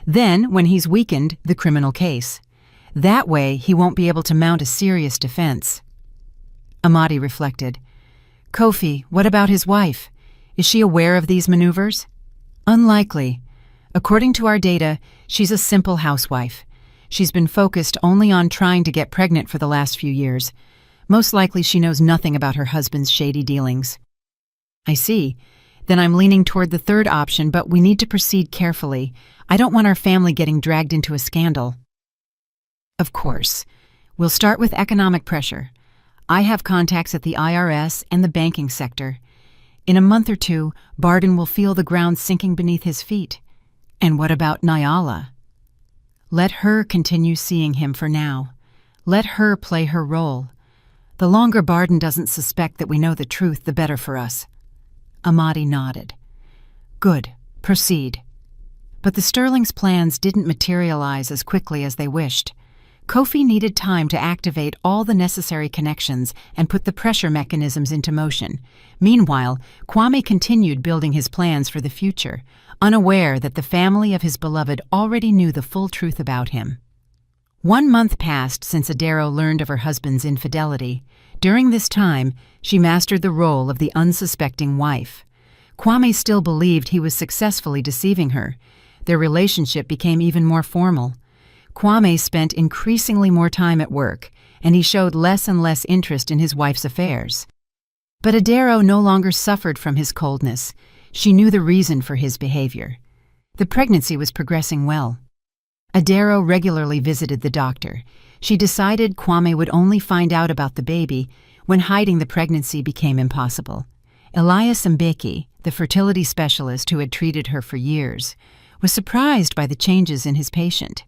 Then, when he's weakened, the criminal case. That way, he won't be able to mount a serious defense." Amadi reflected. "Kofi, what about his wife? Is she aware of these maneuvers?" "Unlikely. According to our data, she's a simple housewife. She's been focused only on trying to get pregnant for the last few years. Most likely she knows nothing about her husband's shady dealings." "I see. Then I'm leaning toward the third option, but we need to proceed carefully. I don't want our family getting dragged into a scandal." "Of course. We'll start with economic pressure. I have contacts at the IRS and the banking sector. In a month or two, Barden will feel the ground sinking beneath his feet. And what about Nyala? Let her continue seeing him for now. Let her play her role. The longer Barden doesn't suspect that we know the truth, the better for us." Amadi nodded. "Good. Proceed." But the Sterling's plans didn't materialize as quickly as they wished. Kofi needed time to activate all the necessary connections and put the pressure mechanisms into motion. Meanwhile, Kwame continued building his plans for the future, unaware that the family of his beloved already knew the full truth about him. 1 month passed since Adero learned of her husband's infidelity. During this time, she mastered the role of the unsuspecting wife. Kwame still believed he was successfully deceiving her. Their relationship became even more formal. Kwame spent increasingly more time at work, and he showed less and less interest in his wife's affairs. But Adero no longer suffered from his coldness. She knew the reason for his behavior. The pregnancy was progressing well. Adero regularly visited the doctor. She decided Kwame would only find out about the baby when hiding the pregnancy became impossible. Elias Mbeki, the fertility specialist who had treated her for years, was surprised by the changes in his patient.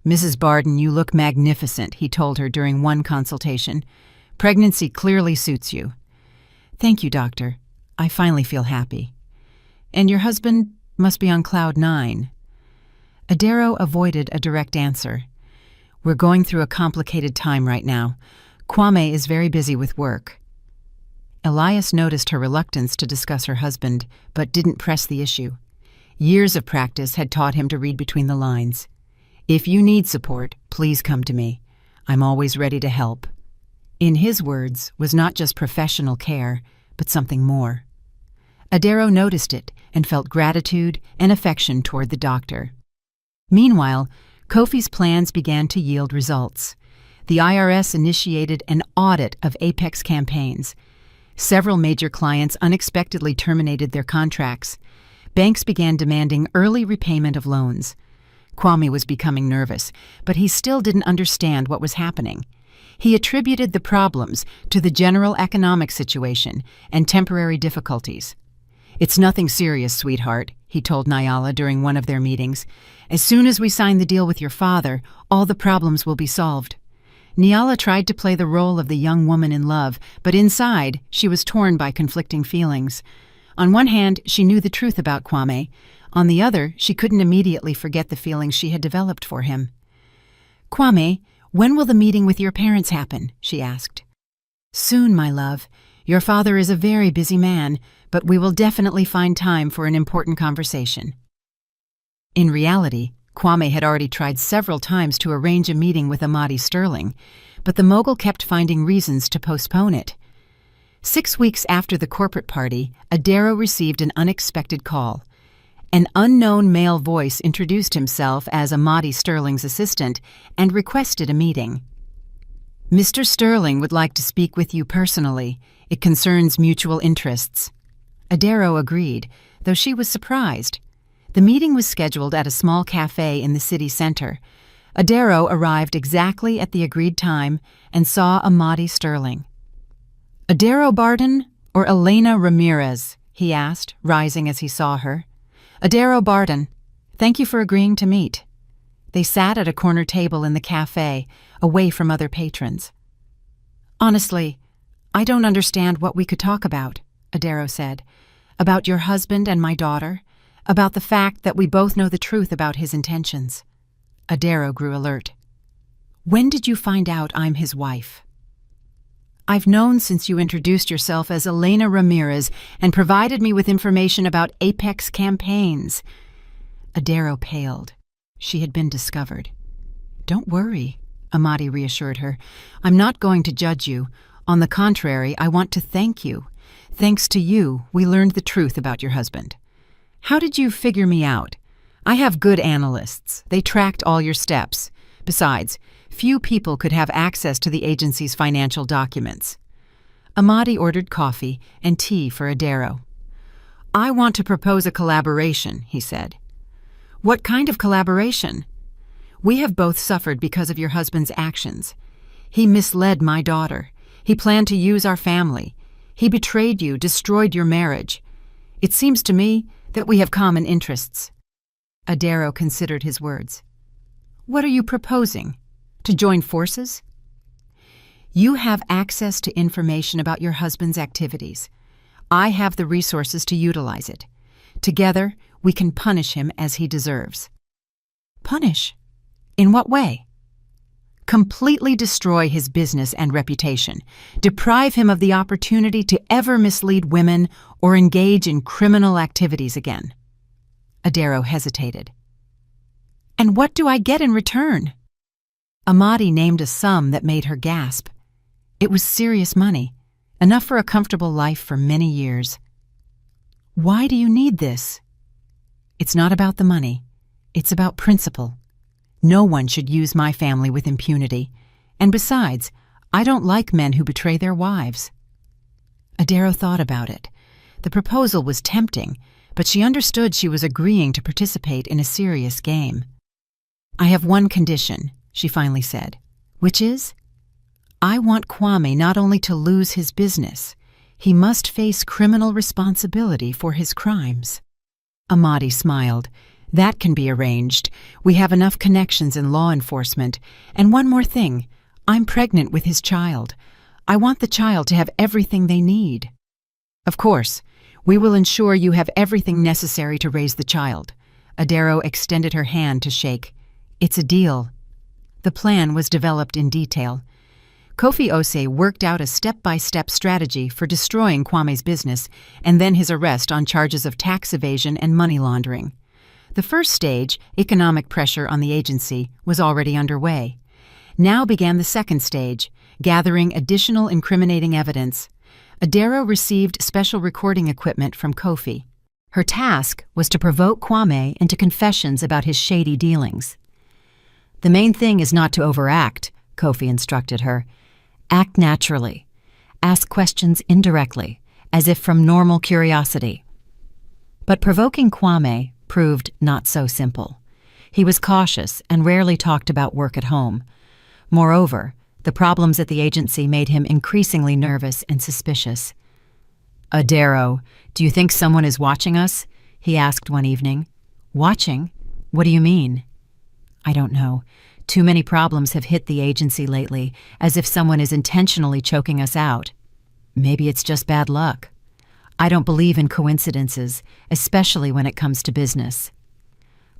"Mrs. Barden, you look magnificent," he told her during one consultation. "Pregnancy clearly suits you." "Thank you, doctor. I finally feel happy." "And your husband must be on cloud 9. Adero avoided a direct answer. "We're going through a complicated time right now. Kwame is very busy with work." Elias noticed her reluctance to discuss her husband, but didn't press the issue. Years of practice had taught him to read between the lines. "If you need support, please come to me. I'm always ready to help." In his words was not just professional care, but something more. Adero noticed it and felt gratitude and affection toward the doctor. Meanwhile, Kofi's plans began to yield results. The IRS initiated an audit of Apex campaigns. Several major clients unexpectedly terminated their contracts. Banks began demanding early repayment of loans. Kwame was becoming nervous, but he still didn't understand what was happening. He attributed the problems to the general economic situation and temporary difficulties. "It's nothing serious, sweetheart," he told Nyala during one of their meetings. "As soon as we sign the deal with your father, all the problems will be solved." Nyala tried to play the role of the young woman in love, but inside, she was torn by conflicting feelings. On one hand, she knew the truth about Kwame. On the other, she couldn't immediately forget the feelings she had developed for him. "Kwame, when will the meeting with your parents happen?" she asked. "Soon, my love. Your father is a very busy man, but we will definitely find time for an important conversation." In reality, Kwame had already tried several times to arrange a meeting with Amadi Sterling, but the mogul kept finding reasons to postpone it. 6 weeks after the corporate party, Adaro received an unexpected call. An unknown male voice introduced himself as Amadi Sterling's assistant and requested a meeting. "Mr. Sterling would like to speak with you personally. It concerns mutual interests." Adaro agreed, though she was surprised. The meeting was scheduled at a small cafe in the city center. Adaro arrived exactly at the agreed time and saw Amadi Sterling. "Adaro Barden or Elena Ramirez?" he asked, rising as he saw her. "Adaro Barden. Thank you for agreeing to meet." They sat at a corner table in the cafe, away from other patrons. "Honestly, I don't understand what we could talk about," Adaro said. "About your husband and my daughter, about the fact that we both know the truth about his intentions." Adaro grew alert. "When did you find out I'm his wife?" "I've known since you introduced yourself as Elena Ramirez and provided me with information about Apex campaigns." Adaro paled. She had been discovered. "Don't worry," Amadi reassured her. "I'm not going to judge you. On the contrary, I want to thank you. Thanks to you, we learned the truth about your husband." "How did you figure me out?" "I have good analysts. They tracked all your steps. Besides, few people could have access to the agency's financial documents." Amadi ordered coffee and tea for Adaro. "I want to propose a collaboration," he said. "What kind of collaboration?" "We have both suffered because of your husband's actions. He misled my daughter. He planned to use our family. He betrayed you, destroyed your marriage. It seems to me that we have common interests." Adaro considered his words. "What are you proposing? To join forces?" "You have access to information about your husband's activities. I have the resources to utilize it. Together, we can punish him as he deserves." "Punish? In what way?" "Completely destroy his business and reputation. Deprive him of the opportunity to ever mislead women or engage in criminal activities again." Adaro hesitated. "And what do I get in return?" Amadi named a sum that made her gasp. It was serious money, enough for a comfortable life for many years. "Why do you need this?" "It's not about the money. It's about principle. No one should use my family with impunity. And besides, I don't like men who betray their wives." Adaro thought about it. The proposal was tempting, but she understood she was agreeing to participate in a serious game. "I have one condition," she finally said, "which is, I want Kwame not only to lose his business, he must face criminal responsibility for his crimes." Amadi smiled. "That can be arranged. We have enough connections in law enforcement. And one more thing, I'm pregnant with his child. I want the child to have everything they need." "Of course, we will ensure you have everything necessary to raise the child." Adaro extended her hand to shake. "It's a deal." The plan was developed in detail. Kofi Ose worked out a step-by-step strategy for destroying Kwame's business and then his arrest on charges of tax evasion and money laundering. The first stage, economic pressure on the agency, was already underway. Now began the second stage, gathering additional incriminating evidence. Adaro received special recording equipment from Kofi. Her task was to provoke Kwame into confessions about his shady dealings. "The main thing is not to overact," Kofi instructed her. "Act naturally. Ask questions indirectly, as if from normal curiosity." But provoking Kwame proved not so simple. He was cautious and rarely talked about work at home. Moreover, the problems at the agency made him increasingly nervous and suspicious. "Adaro, do you think someone is watching us?" he asked one evening. "Watching? What do you mean?" "I don't know. Too many problems have hit the agency lately, as if someone is intentionally choking us out. Maybe it's just bad luck. I don't believe in coincidences, especially when it comes to business."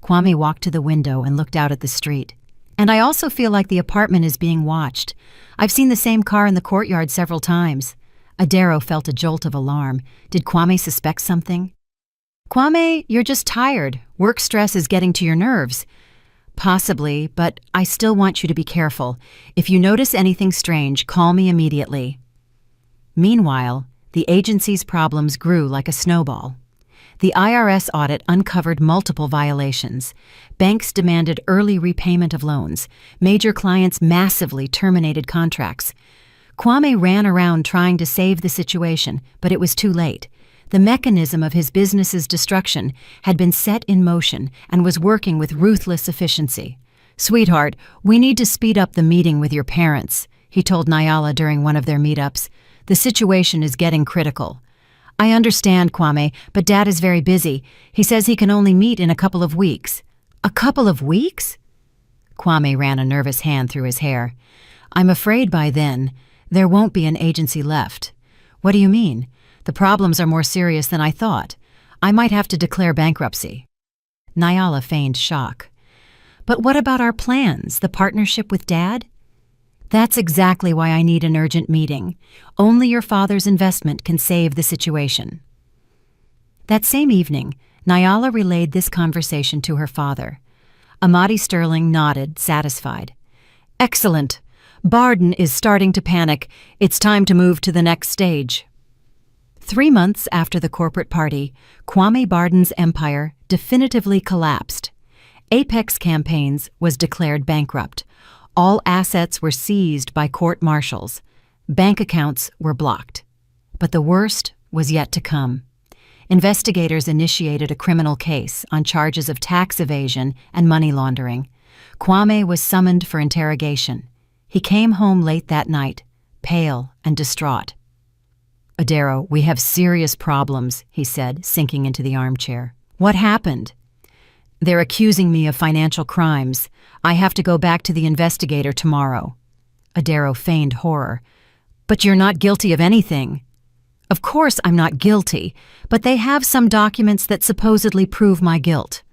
Kwame walked to the window and looked out at the street. "And I also feel like the apartment is being watched. I've seen the same car in the courtyard several times." Adaro felt a jolt of alarm. Did Kwame suspect something? "Kwame, you're just tired. Work stress is getting to your nerves." Possibly, but I still want you to be careful. If you notice anything strange, call me immediately. Meanwhile, the agency's problems grew like a snowball. The IRS audit uncovered multiple violations. Banks demanded early repayment of loans. Major clients massively terminated contracts. Kwame ran around trying to save the situation, but it was too late. The mechanism of his business's destruction had been set in motion and was working with ruthless efficiency. "Sweetheart, we need to speed up the meeting with your parents," he told Nyala during one of their meetups. "The situation is getting critical." "I understand, Kwame, but Dad is very busy. He says he can only meet in a couple of weeks." "A couple of weeks?" Kwame ran a nervous hand through his hair. "I'm afraid by then, there won't be an agency left." "What do you mean? The problems are more serious than I thought. I might have to declare bankruptcy." Nyala feigned shock. "But what about our plans, the partnership with Dad?" "That's exactly why I need an urgent meeting. Only your father's investment can save the situation." That same evening, Nyala relayed this conversation to her father. Amadi Sterling nodded, satisfied. "Excellent. Barden is starting to panic. It's time to move to the next stage." 3 months after the corporate party, Kwame Barden's empire definitively collapsed. Apex Campaigns was declared bankrupt. All assets were seized by court martials. Bank accounts were blocked. But the worst was yet to come. Investigators initiated a criminal case on charges of tax evasion and money laundering. Kwame was summoned for interrogation. He came home late that night, pale and distraught. "Adero, we have serious problems," he said, sinking into the armchair. "What happened?" "They're accusing me of financial crimes. I have to go back to the investigator tomorrow." Adero feigned horror. "But you're not guilty of anything." "Of course I'm not guilty, but they have some documents that supposedly prove my guilt."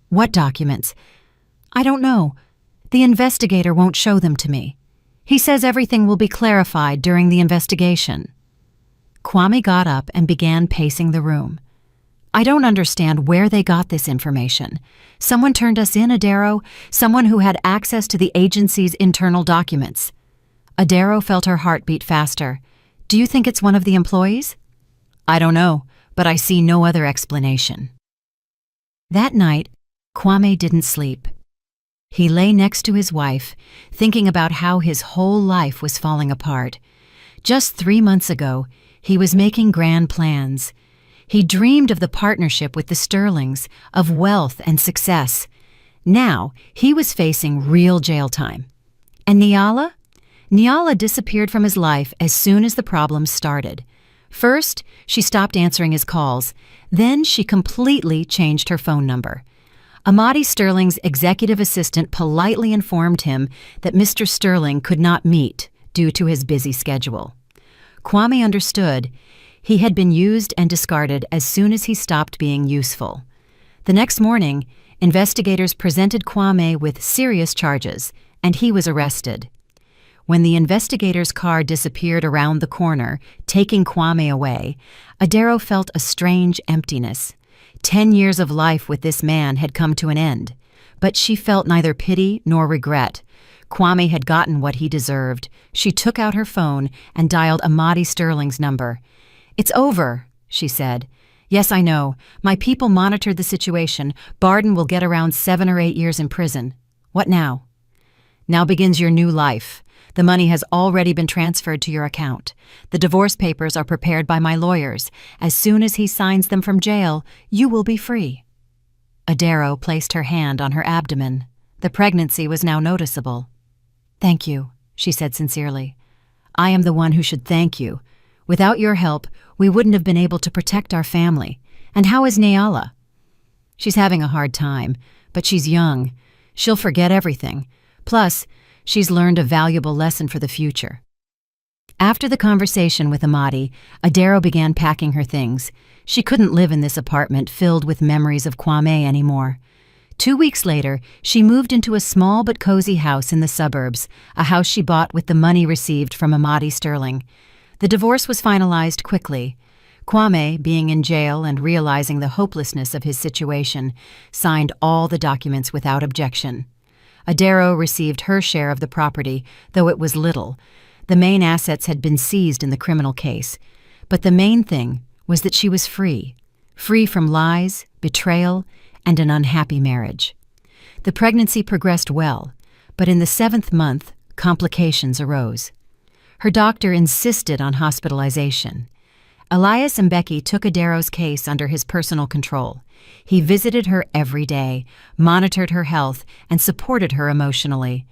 "What documents?" "I don't know. The investigator won't show them to me. He says everything will be clarified during the investigation." Kwame got up and began pacing the room. "I don't understand where they got this information. Someone turned us in, Adero, someone who had access to the agency's internal documents." Adero felt her heart beat faster. "Do you think it's one of the employees?" "I don't know, but I see no other explanation." That night, Kwame didn't sleep. He lay next to his wife, thinking about how his whole life was falling apart. Just 3 months ago, he was making grand plans. He dreamed of the partnership with the Sterlings, of wealth and success. Now, he was facing real jail time. And Nyala? Nyala disappeared from his life as soon as the problems started. First, she stopped answering his calls. Then she completely changed her phone number. Amadi Sterling's executive assistant politely informed him that Mr. Sterling could not meet due to his busy schedule. Kwame understood. He had been used and discarded as soon as he stopped being useful. The next morning, investigators presented Kwame with serious charges, and he was arrested. When the investigators' car disappeared around the corner, taking Kwame away, Adero felt a strange emptiness. 10 years of life with this man had come to an end, but she felt neither pity nor regret. Kwame had gotten what he deserved. She took out her phone and dialed Amadi Sterling's number. "It's over," she said. "Yes, I know. My people monitored the situation. Barden will get around 7 or 8 years in prison. What now?" "Now begins your new life. The money has already been transferred to your account. The divorce papers are prepared by my lawyers. As soon as he signs them from jail, you will be free." Adero placed her hand on her abdomen. The pregnancy was now noticeable. "Thank you," she said sincerely. "I am the one who should thank you. Without your help, we wouldn't have been able to protect our family. And how is Nyala?" "She's having a hard time, but she's young. She'll forget everything. Plus, she's learned a valuable lesson for the future." After the conversation with Amadi, Adero began packing her things. She couldn't live in this apartment filled with memories of Kwame anymore. 2 weeks later, she moved into a small but cozy house in the suburbs, a house she bought with the money received from Amadi Sterling. The divorce was finalized quickly. Kwame, being in jail and realizing the hopelessness of his situation, signed all the documents without objection. Adero received her share of the property, though it was little. The main assets had been seized in the criminal case. But the main thing was that she was free. Free from lies, betrayal, and an unhappy marriage. The pregnancy progressed well, but in the 7th month, complications arose. Her doctor insisted on hospitalization. Elias Mbeki took Adero's case under his personal control. He visited her every day, monitored her health, and supported her emotionally.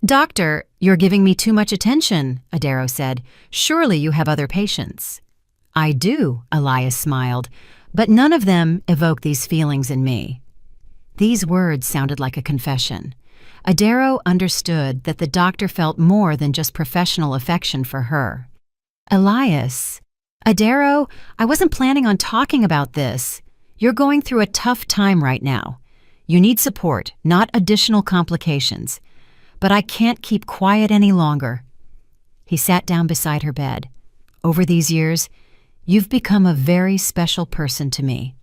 "Doctor, you're giving me too much attention," Adero said. "Surely you have other patients." "I do," Elias smiled, "but none of them evoke these feelings in me." These words sounded like a confession. Adero understood that the doctor felt more than just professional affection for her. "Elias, Adero, I wasn't planning on talking about this. You're going through a tough time right now. You need support, not additional complications. But I can't keep quiet any longer." He sat down beside her bed. "Over these years, you've become a very special person to me.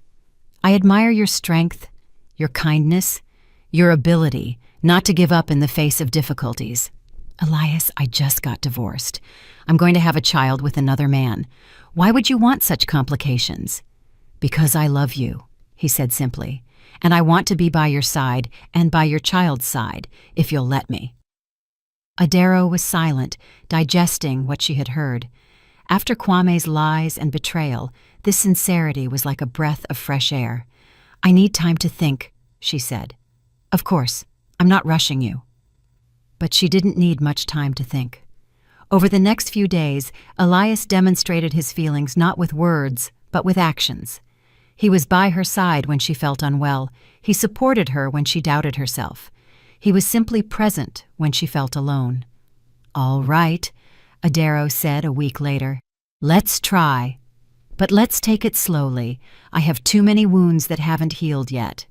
I admire your strength, your kindness, your ability not to give up in the face of difficulties. Elias, I just got divorced. I'm going to have a child with another man. Why would you want such complications?" "Because I love you," he said simply, "and I want to be by your side and by your child's side, if you'll let me." Adero was silent, digesting what she had heard. After Kwame's lies and betrayal, this sincerity was like a breath of fresh air. "I need time to think," she said. "Of course, I'm not rushing you." But she didn't need much time to think. Over the next few days, Elias demonstrated his feelings not with words, but with actions. He was by her side when she felt unwell. He supported her when she doubted herself. He was simply present when she felt alone. "All right," Adero said a week later. "Let's try. But let's take it slowly. I have too many wounds that haven't healed yet."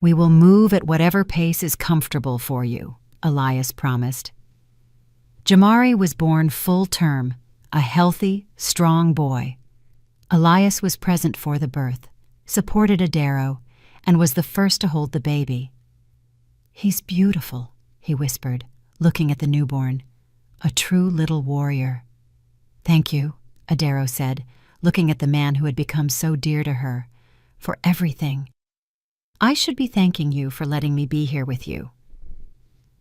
"We will move at whatever pace is comfortable for you," Elias promised. Jamari was born full term, a healthy, strong boy. Elias was present for the birth, supported Adero, and was the first to hold the baby. "He's beautiful," he whispered, looking at the newborn. "A true little warrior." "Thank you," Adero said, looking at the man who had become so dear to her, "for everything. I should be thanking you for letting me be here with you."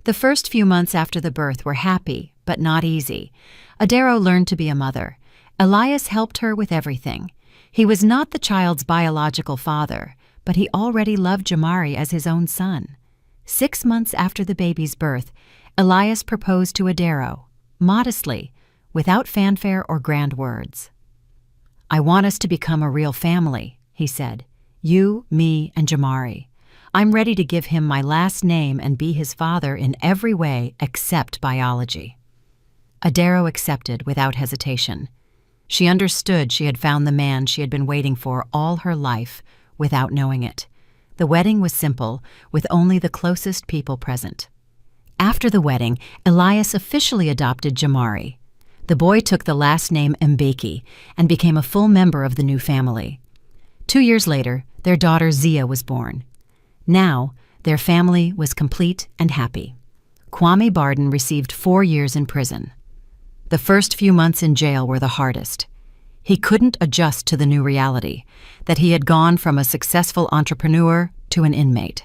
The first few months after the birth were happy, but not easy. Adero learned to be a mother. Elias helped her with everything. He was not the child's biological father, but he already loved Jamari as his own son. 6 months after the baby's birth, Elias proposed to Adero, modestly, without fanfare or grand words. "I want us to become a real family," he said. "You, me, and Jamari. I'm ready to give him my last name and be his father in every way except biology." Adero accepted without hesitation. She understood she had found the man she had been waiting for all her life, without knowing it. The wedding was simple, with only the closest people present. After the wedding, Elias officially adopted Jamari. The boy took the last name Mbeki and became a full member of the new family. 2 years later, their daughter Zia was born. Now, their family was complete and happy. Kwame Barden received 4 years in prison. The first few months in jail were the hardest. He couldn't adjust to the new reality, that he had gone from a successful entrepreneur to an inmate.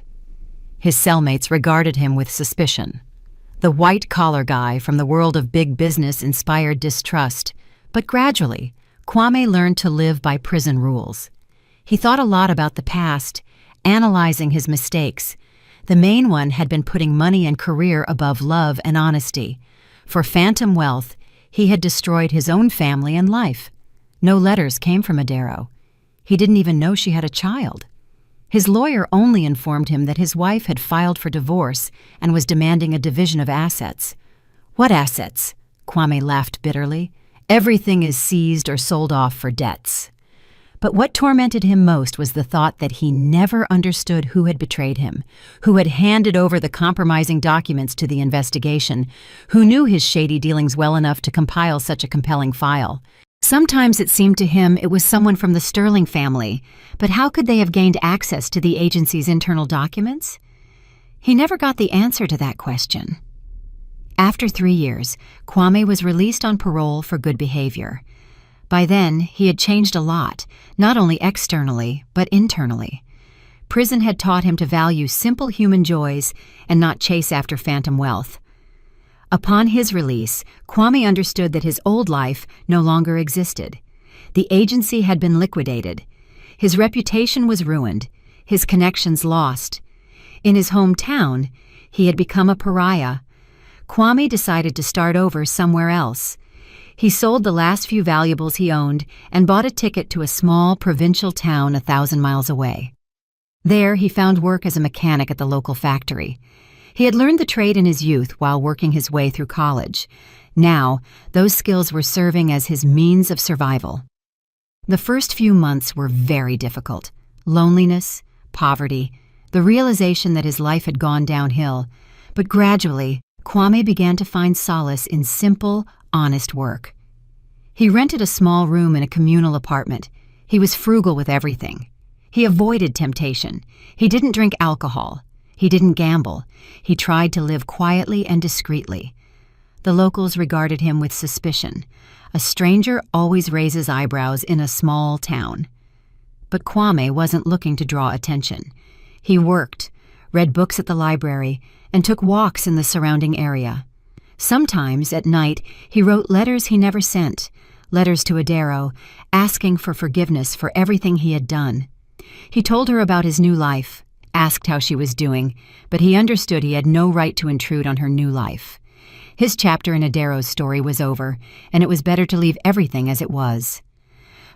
His cellmates regarded him with suspicion. The white-collar guy from the world of big business inspired distrust, but gradually, Kwame learned to live by prison rules. He thought a lot about the past, analyzing his mistakes. The main one had been putting money and career above love and honesty. For phantom wealth, he had destroyed his own family and life. No letters came from Adero. He didn't even know she had a child. His lawyer only informed him that his wife had filed for divorce and was demanding a division of assets. "What assets?" Kwame laughed bitterly. "Everything is seized or sold off for debts." But what tormented him most was the thought that he never understood who had betrayed him, who had handed over the compromising documents to the investigation, who knew his shady dealings well enough to compile such a compelling file. Sometimes it seemed to him it was someone from the Sterling family, but how could they have gained access to the agency's internal documents? He never got the answer to that question. After 3 years, Kwame was released on parole for good behavior. By then, he had changed a lot, not only externally, but internally. Prison had taught him to value simple human joys and not chase after phantom wealth. Upon his release, Kwame understood that his old life no longer existed. The agency had been liquidated. His reputation was ruined, his connections lost. In his hometown, he had become a pariah. Kwame decided to start over somewhere else. He sold the last few valuables he owned and bought a ticket to a small provincial town 1,000 miles away. There, he found work as a mechanic at the local factory. He had learned the trade in his youth while working his way through college. Now, those skills were serving as his means of survival. The first few months were very difficult. Loneliness, poverty, the realization that his life had gone downhill. But gradually, Kwame began to find solace in simple, honest work. He rented a small room in a communal apartment. He was frugal with everything. He avoided temptation. He didn't drink alcohol. He didn't gamble. He tried to live quietly and discreetly. The locals regarded him with suspicion. A stranger always raises eyebrows in a small town. But Kwame wasn't looking to draw attention. He worked, read books at the library, and took walks in the surrounding area. Sometimes, at night, he wrote letters he never sent, letters to Adero, asking for forgiveness for everything he had done. He told her about his new life, asked how she was doing, but he understood he had no right to intrude on her new life. His chapter in Adero's story was over, and it was better to leave everything as it was.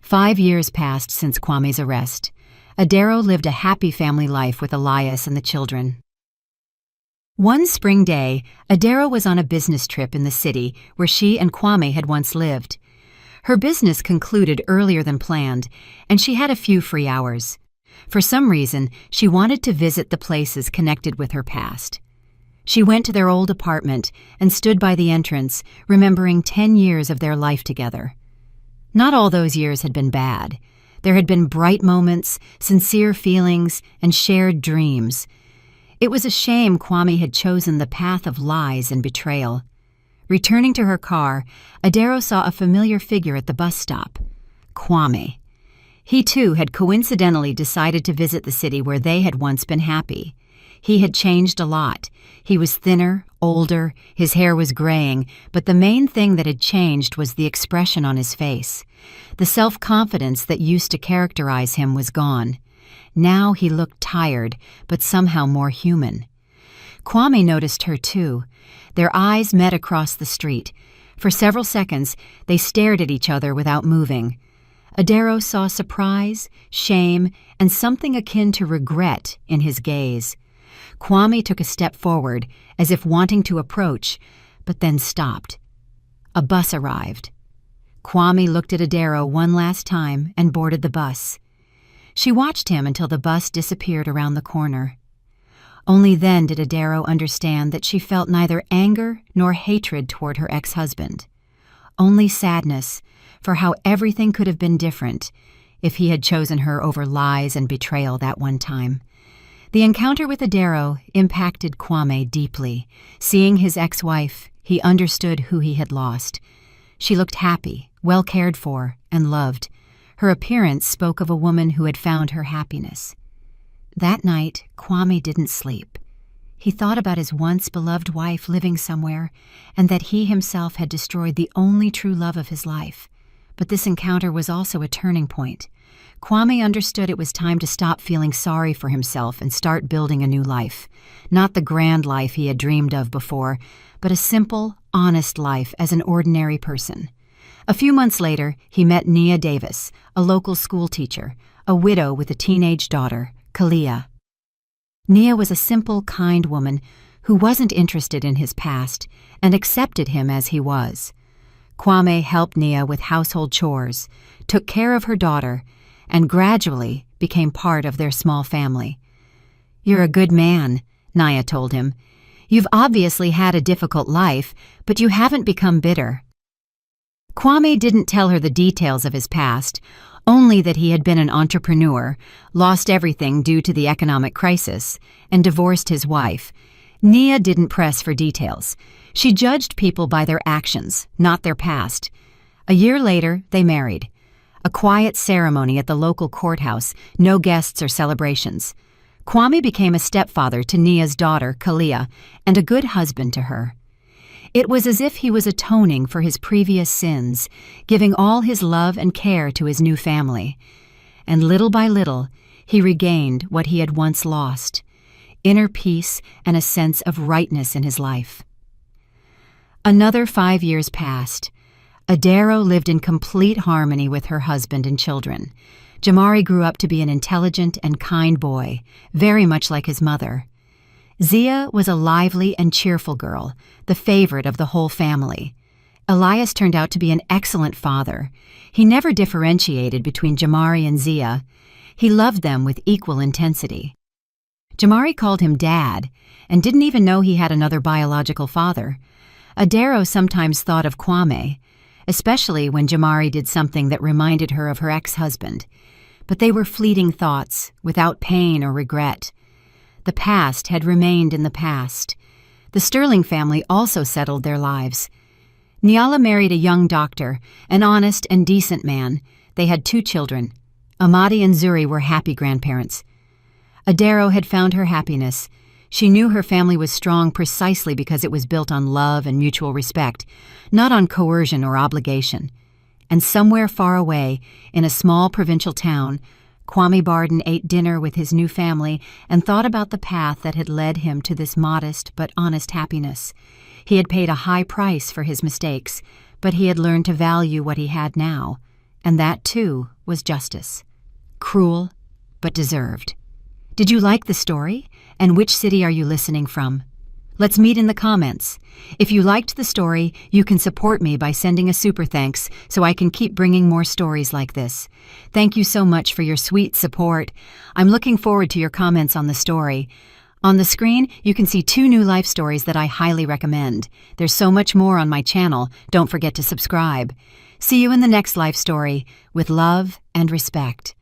5 years passed since Kwame's arrest. Adero lived a happy family life with Elias and the children. One spring day, Adero was on a business trip in the city where she and Kwame had once lived. Her business concluded earlier than planned, and she had a few free hours. For some reason, she wanted to visit the places connected with her past. She went to their old apartment and stood by the entrance, remembering 10 years of their life together. Not all those years had been bad. There had been bright moments, sincere feelings, and shared dreams. It was a shame Kwame had chosen the path of lies and betrayal. Returning to her car, Adero saw a familiar figure at the bus stop. Kwame. He too had coincidentally decided to visit the city where they had once been happy. He had changed a lot. He was thinner, older, his hair was graying, but the main thing that had changed was the expression on his face. The self-confidence that used to characterize him was gone. Now he looked tired, but somehow more human. Kwame noticed her too. Their eyes met across the street. For several seconds, they stared at each other without moving. Adero saw surprise, shame, and something akin to regret in his gaze. Kwame took a step forward, as if wanting to approach, but then stopped. A bus arrived. Kwame looked at Adero one last time and boarded the bus. She watched him until the bus disappeared around the corner. Only then did Adero understand that she felt neither anger nor hatred toward her ex-husband. Only sadness for how everything could have been different if he had chosen her over lies and betrayal that one time. The encounter with Adero impacted Kwame deeply. Seeing his ex-wife, he understood who he had lost. She looked happy, well cared for, and loved. Her appearance spoke of a woman who had found her happiness. That night, Kwame didn't sleep. He thought about his once-beloved wife living somewhere, and that he himself had destroyed the only true love of his life. But this encounter was also a turning point. Kwame understood it was time to stop feeling sorry for himself and start building a new life. Not the grand life he had dreamed of before, but a simple, honest life as an ordinary person. A few months later, he met Nia Davis, a local school teacher, a widow with a teenage daughter, Kalia. Nia was a simple, kind woman who wasn't interested in his past and accepted him as he was. Kwame helped Nia with household chores, took care of her daughter, and gradually became part of their small family. "You're a good man," Nia told him. "You've obviously had a difficult life, but you haven't become bitter." Kwame didn't tell her the details of his past, only that he had been an entrepreneur, lost everything due to the economic crisis, and divorced his wife. Nia didn't press for details. She judged people by their actions, not their past. A year later, they married. A quiet ceremony at the local courthouse, no guests or celebrations. Kwame became a stepfather to Nia's daughter, Kalia, and a good husband to her. It was as if he was atoning for his previous sins, giving all his love and care to his new family. And little by little, he regained what he had once lost: inner peace and a sense of rightness in his life. Another 5 years passed. Adero lived in complete harmony with her husband and children. Jamari grew up to be an intelligent and kind boy, very much like his mother. Zia was a lively and cheerful girl, the favorite of the whole family. Elias turned out to be an excellent father. He never differentiated between Jamari and Zia. He loved them with equal intensity. Jamari called him Dad and didn't even know he had another biological father. Adero sometimes thought of Kwame, especially when Jamari did something that reminded her of her ex-husband. But they were fleeting thoughts, without pain or regret. The past had remained in the past. The Sterling family also settled their lives. Nyala married a young doctor, an honest and decent man. They had 2 children. Amadi and Zuri were happy grandparents. Adero had found her happiness. She knew her family was strong precisely because it was built on love and mutual respect, not on coercion or obligation. And somewhere far away, in a small provincial town, Kwame Barden ate dinner with his new family and thought about the path that had led him to this modest but honest happiness. He had paid a high price for his mistakes, but he had learned to value what he had now, and that, too, was justice. Cruel, but deserved. Did you like the story? And which city are you listening from? Let's meet in the comments. If you liked the story, you can support me by sending a super thanks so I can keep bringing more stories like this. Thank you so much for your sweet support. I'm looking forward to your comments on the story. On the screen, you can see 2 new life stories that I highly recommend. There's so much more on my channel. Don't forget to subscribe. See you in the next life story, with love and respect.